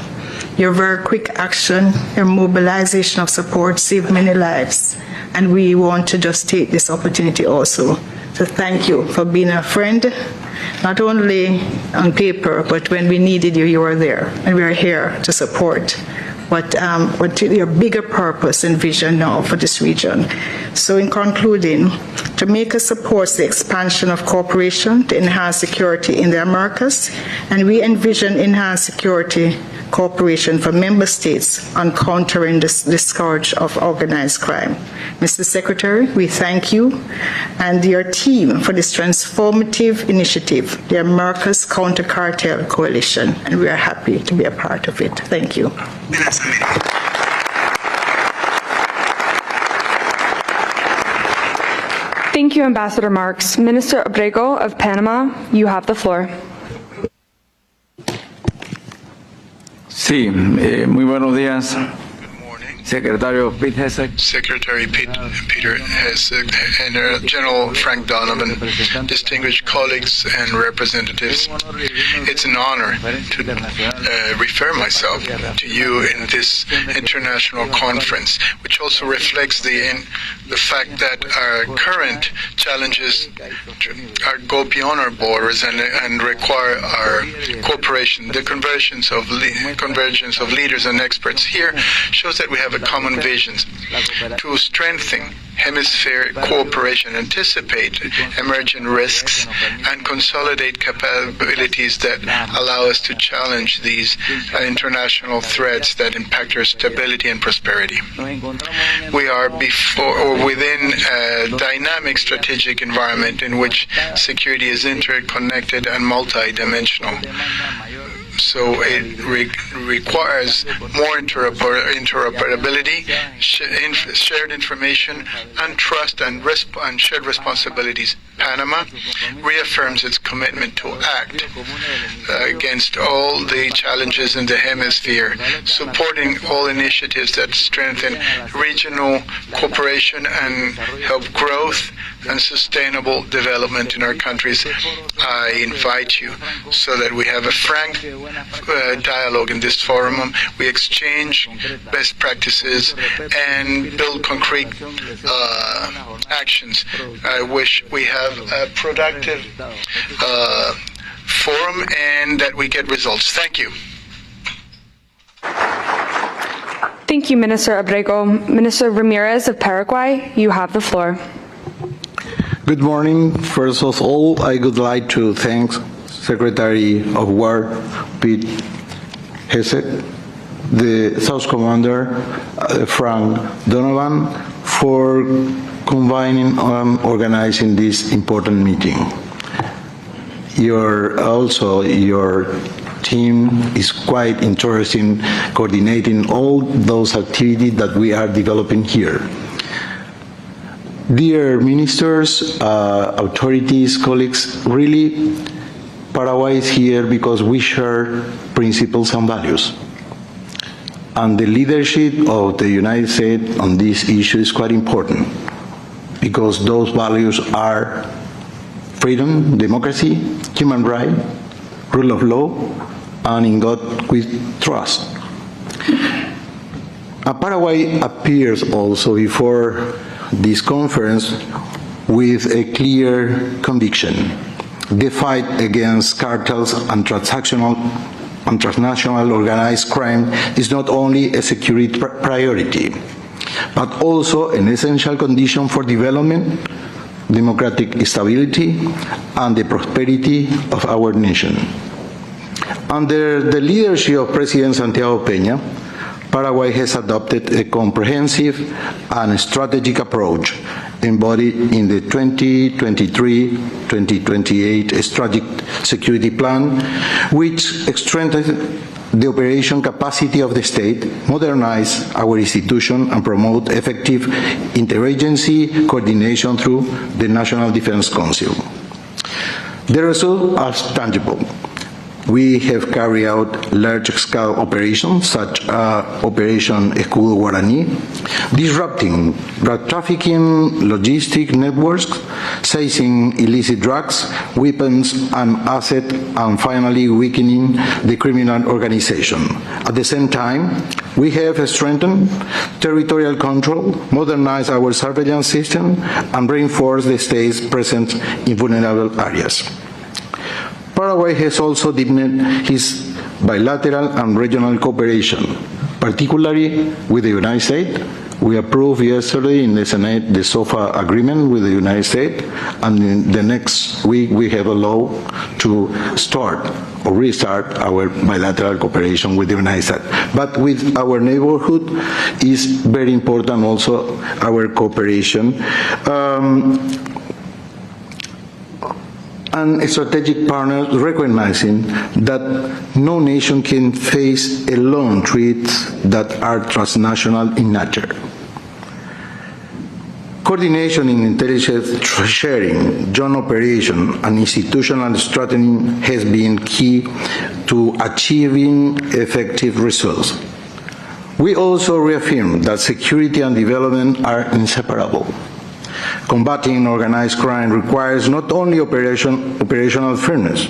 Your very quick action, your mobilization of support saved many lives. And we want to just take this opportunity also to thank you for being a friend, not only on paper, but when we needed you, you were there. And we are here to support what your bigger purpose and vision now for this region. So in concluding, Jamaica supports the expansion of cooperation to enhance security in the Americas, and we envision enhanced security cooperation for member states on countering the scourge of organized crime. Mr. Secretary, we thank you and your team for this transformative initiative, the Americas Counter Cartel Coalition, and we are happy to be a part of it. Thank you. Thank you, Ambassador Marks. Minister Abrego of Panama, you have the floor. Sí, muy buenos días. Secretary Pete Hegseth. Secretary Peter Hegseth and General Frank Donovan, distinguished colleagues and representatives. It's an honor to refer myself to you in this international conference, which also reflects the fact that our current challenges go beyond our borders and require our cooperation. The convergence of leaders and experts here shows that we have a common vision to strengthen hemispheric cooperation, anticipate emerging risks, and consolidate capabilities that allow us to challenge these international threats that impact our stability and prosperity. We are within a dynamic strategic environment in which security is interconnected and multidimensional. So it requires more interoperability, shared information, and trust and shared responsibilities. Panama reaffirms its commitment to act against all the challenges in the hemisphere, supporting all initiatives that strengthen regional cooperation and help growth and sustainable development in our countries. I invite you so that we have a frank dialogue in this forum. We exchange best practices and build concrete actions. I wish we have a productive forum and that we get results. Thank you. Thank you, Minister Abrego. Minister Ramirez of Paraguay, you have the floor. Good morning. First of all, I would like to thank Secretary of War Pete Hegseth, the South Commander Frank Donovan, for convening and organizing this important meeting. Your team is quite interested in coordinating all those activities that we are developing here. Dear ministers, authorities, colleagues, really Paraguay is here because we share principles and values. And the leadership of the United States on this issue is quite important because those values are freedom, democracy, human rights, rule of law, and in God we trust. Paraguay appears also before this conference with a clear conviction. The fight against cartels and transnational organized crime is not only a security priority, but also an essential condition for development, democratic stability, and the prosperity of our nation. Under the leadership of President Santiago Peña, Paraguay has adopted a comprehensive and strategic approach embodied in the 2023-2028 Strategic Security Plan, which strengthens the operation capacity of the state, modernize our institution, and promote effective interagency coordination through the National Defense Council. The results are tangible. We have carried out large-scale operations such as Operation Escudo Guaraní, disrupting drug trafficking, logistic networks, seizing illicit drugs, weapons and assets, and finally weakening the criminal organization. At the same time, we have strengthened territorial control, modernized our surveillance system, and reinforced the state's presence in vulnerable areas. Paraguay has also deepened its bilateral and regional cooperation, particularly with the United States. We approved yesterday in the Senate the SOFA agreement with the United States, and in the next week we have a law to start or restart our bilateral cooperation with the United States. But with our neighborhood is very important also our cooperation. And strategic partners recognizing that no nation can face alone threats that are transnational in nature. Coordination in intelligence sharing, joint operation, and institutional strengthening has been key to achieving effective results. We also reaffirm that security and development are inseparable. Combating organized crime requires not only operational fairness,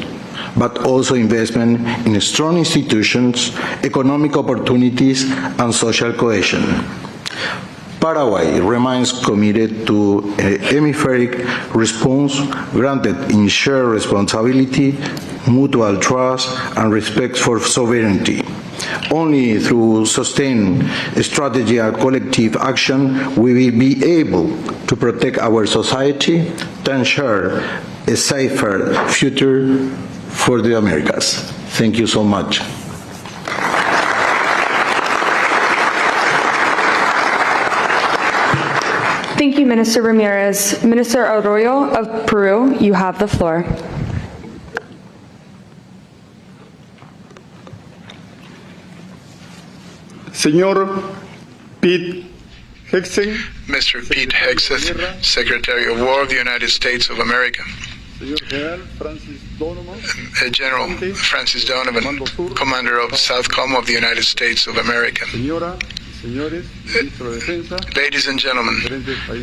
but also investment in strong institutions, economic opportunities, and social cohesion. Paraguay remains committed to a hemispheric response granted in shared responsibility, mutual trust, and respect for sovereignty. Only through sustained strategy and collective action we will be able to protect our society to ensure a safer future for the Americas. Thank you so much. Thank you, Minister Ramirez. Minister Arroyo of Peru, you have the floor. Señor Pete Hegseth, Mr. Pete Hegseth, Secretary of War of the United States of America. General Francis Donovan, Commander of SOUTHCOM of the United States of America. Ladies and gentlemen,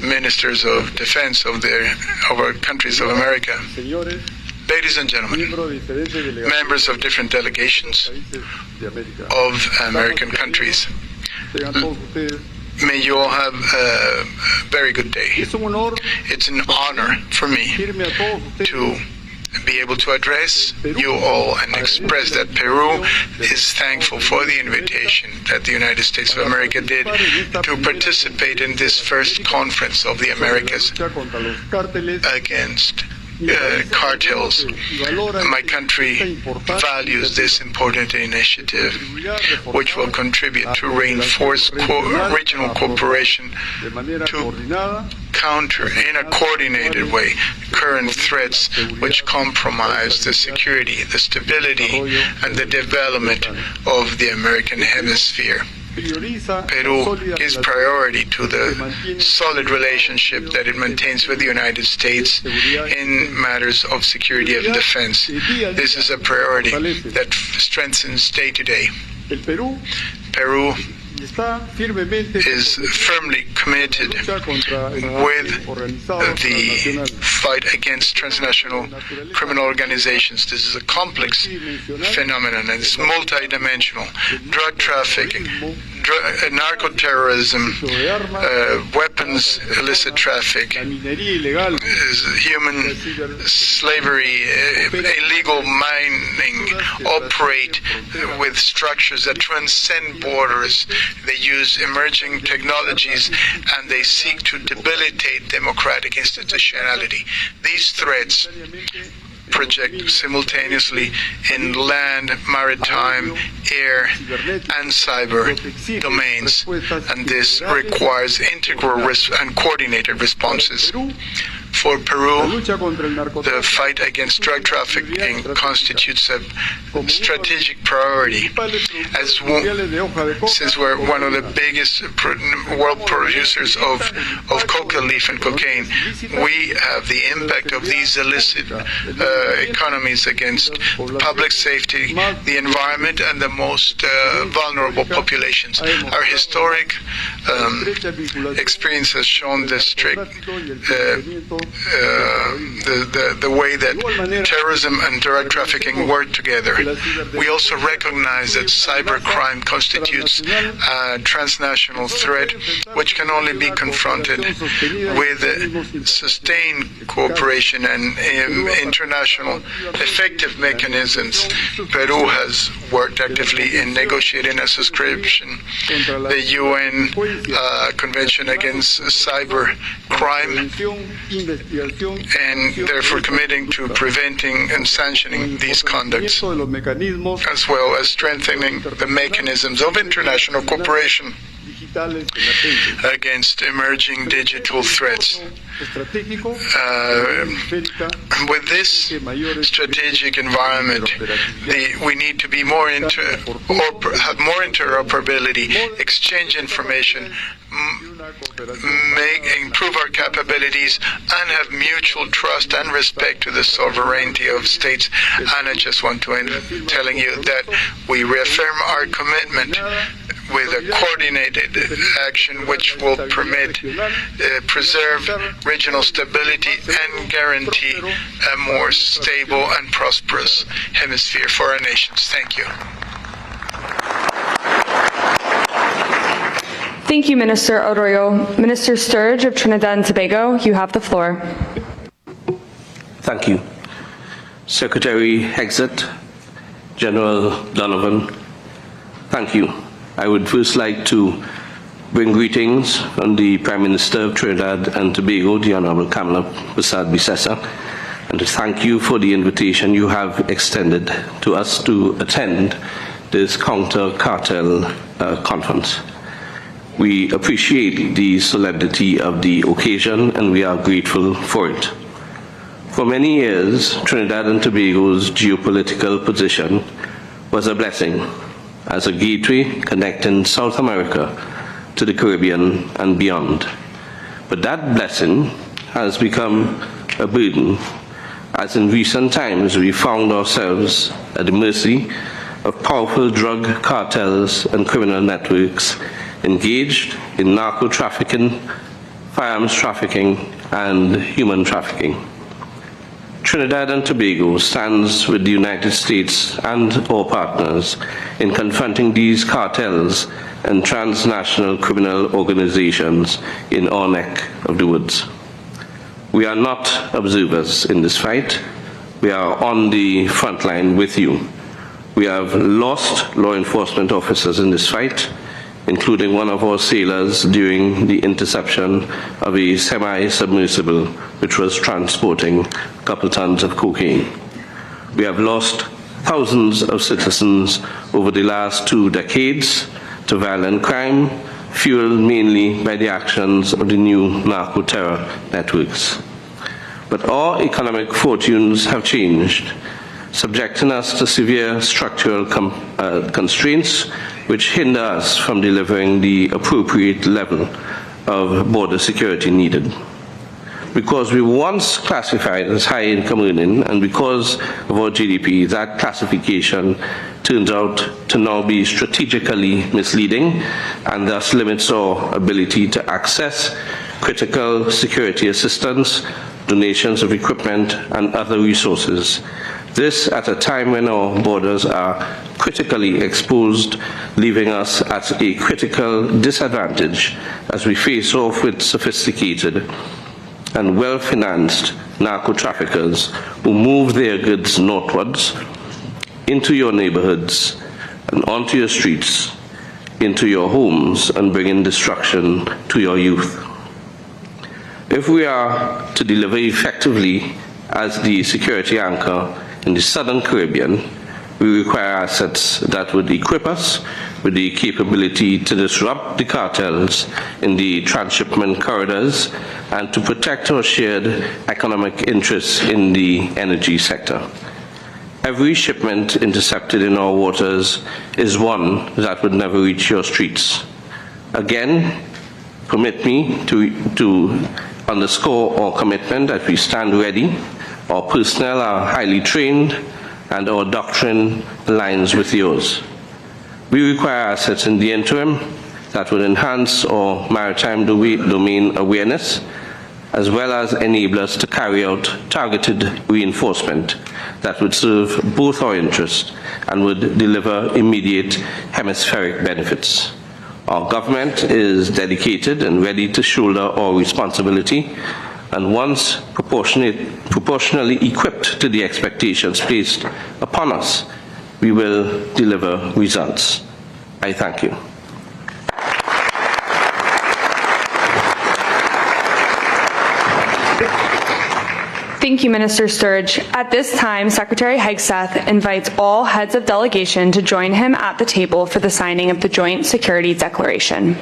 Ministers of Defense of our countries of America. Ladies and gentlemen, members of different delegations of American countries, may you all have a very good day. It's an honor for me to be able to address you all and express that Peru is thankful for the invitation that the United States of America did to participate in this first conference of the Americas against cartels. My country values this important initiative, which will contribute to reinforce regional cooperation to counter in a coordinated way current threats which compromise the security, the stability, and the development of the American hemisphere. Peru gives priority to the solid relationship that it maintains with the United States in matters of security and defense. This is a priority that strengthens day to day. Peru is firmly committed with the fight against transnational criminal organizations. This is a complex phenomenon and it's multidimensional. Drug trafficking, narco-terrorism, weapons illicit traffic, human slavery, illegal mining operate with structures that transcend borders. They use emerging technologies and they seek to debilitate democratic institutionality. These threats project simultaneously in land, maritime, air, and cyber domains, and this requires integral and coordinated responses. For Peru, the fight against drug trafficking constitutes a strategic priority. Since we're one of the biggest world producers of coca leaf and cocaine, we have the impact of these illicit economies against public safety, the environment, and the most vulnerable populations. Our historic experience has shown the strict the way that terrorism and drug trafficking work together. We also recognize that cybercrime constitutes a transnational threat which can only be confronted with sustained cooperation and international effective mechanisms. Peru has worked actively in negotiating a subscription, the UN Convention Against Cyber Crime, and therefore committing to preventing and sanctioning these conducts, as well as strengthening the mechanisms of international cooperation against emerging digital threats. With this strategic environment, we need to be have more interoperability, exchange information, improve our capabilities, and have mutual trust and respect to the sovereignty of states. And I just want to end telling you that we reaffirm our commitment with a coordinated action which will preserve regional stability and guarantee a more stable and prosperous hemisphere for our nations. Thank you. Thank you, Minister Arroyo. Minister Sturge of Trinidad and Tobago, you have the floor. Thank you. Secretary Hegseth, General Donovan, thank you. I would first like to bring greetings from the Prime Minister of Trinidad and Tobago, the Honorable Kamala Persad-Bissessar, and to thank you for the invitation you have extended to us to attend this counter-cartel conference. We appreciate the solemnity of the occasion and we are grateful for it. For many years, Trinidad and Tobago's geopolitical position was a blessing as a gateway connecting South America to the Caribbean and beyond. But that blessing has become a burden, as in recent times we found ourselves at the mercy of powerful drug cartels and criminal networks engaged in narco-trafficking, firearms trafficking, and human trafficking. Trinidad and Tobago stands with the United States and our partners in confronting these cartels and transnational criminal organizations in our neck of the woods. We are not observers in this fight, we are on the front line with you. We have lost law enforcement officers in this fight, including one of our sailors during the interception of a semi-submersible which was transporting a couple tons of cocaine. We have lost thousands of citizens over the last 2 decades to violent crime, fueled mainly by the actions of the new narco-terror networks. But our economic fortunes have changed, subjecting us to severe structural constraints which hinder us from delivering the appropriate level of border security needed. Because we once classified as high-income earning, and because of our GDP, that classification turns out to now be strategically misleading and thus limits our ability to access critical security assistance, donations of equipment, and other resources. This at a time when our borders are critically exposed, leaving us at a critical disadvantage as we face off with sophisticated and well-financed narco-traffickers who move their goods northwards into your neighborhoods and onto your streets, into your homes, and bringing destruction to your youth. If we are to deliver effectively as the security anchor in the Southern Caribbean, we require assets that would equip us with the capability to disrupt the cartels in the transshipment corridors and to protect our shared economic interests in the energy sector. Every shipment intercepted in our waters is one that would never reach your streets. Again, permit me to underscore our commitment that we stand ready. Our personnel are highly trained and our doctrine aligns with yours. We require assets in the interim that would enhance our maritime domain awareness, as well as enable us to carry out targeted reinforcement that would serve both our interests and would deliver immediate hemispheric benefits. Our government is dedicated and ready to shoulder our responsibility, and once proportionally equipped to the expectations placed upon us, we will deliver results. I thank you. Thank you, Minister Sturge. At this time, Secretary Hegseth invites all heads of delegation to join him at the table for the signing of the Joint Security Declaration.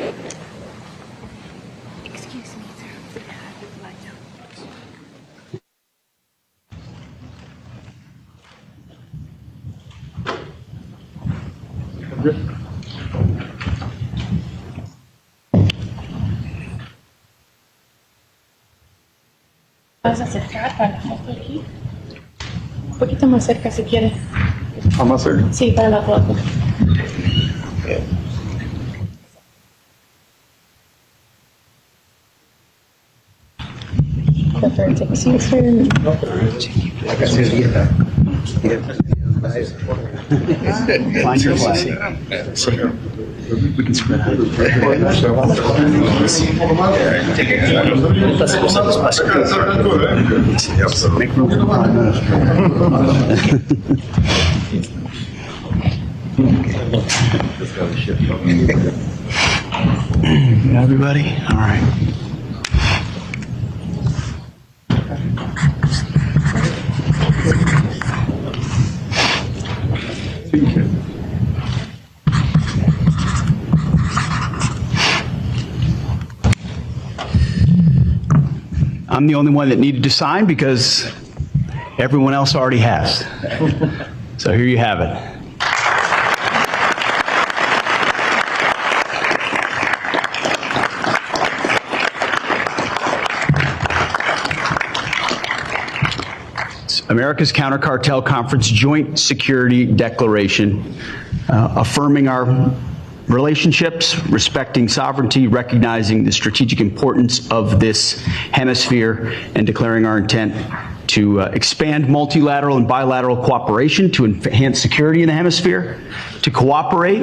¿Vas a acercar para la foto aquí? Un poquito más cerca si quieres. Más cerca. Sí, para la foto. Prefer to Find your flag. We can spread out. Make room for the Prime Minister. Everybody? All right. I'm the only one that needed to sign because everyone else already has. So here you have it. America's Counter-Cartel Conference Joint Security Declaration, affirming our relationships, respecting sovereignty, recognizing the strategic importance of this hemisphere, and declaring our intent to expand multilateral and bilateral cooperation to enhance security in the hemisphere, to cooperate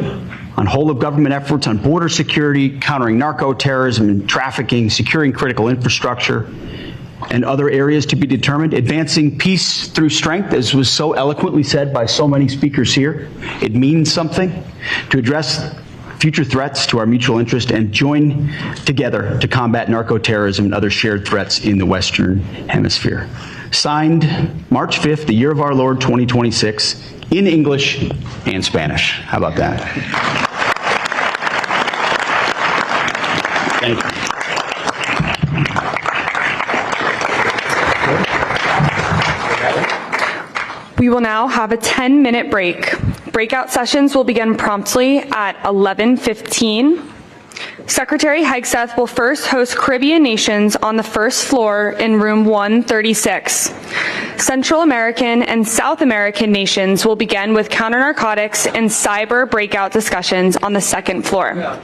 on whole-of-government efforts on border security, countering narco-terrorism and trafficking, securing critical infrastructure, and other areas to be determined. Advancing peace through strength, as was so eloquently said by so many speakers here. It means something to address future threats to our mutual interest and join together to combat narco-terrorism and other shared threats in the Western Hemisphere. Signed March 5th, the year of our Lord 2026, in English and Spanish. How about that? Thank you. We will now have a 10-minute break. Breakout sessions will begin promptly at 11:15. Secretary Hegseth will first host Caribbean nations on the first floor in room 136. Central American and South American nations will begin with counter-narcotics and cyber breakout discussions on the second floor.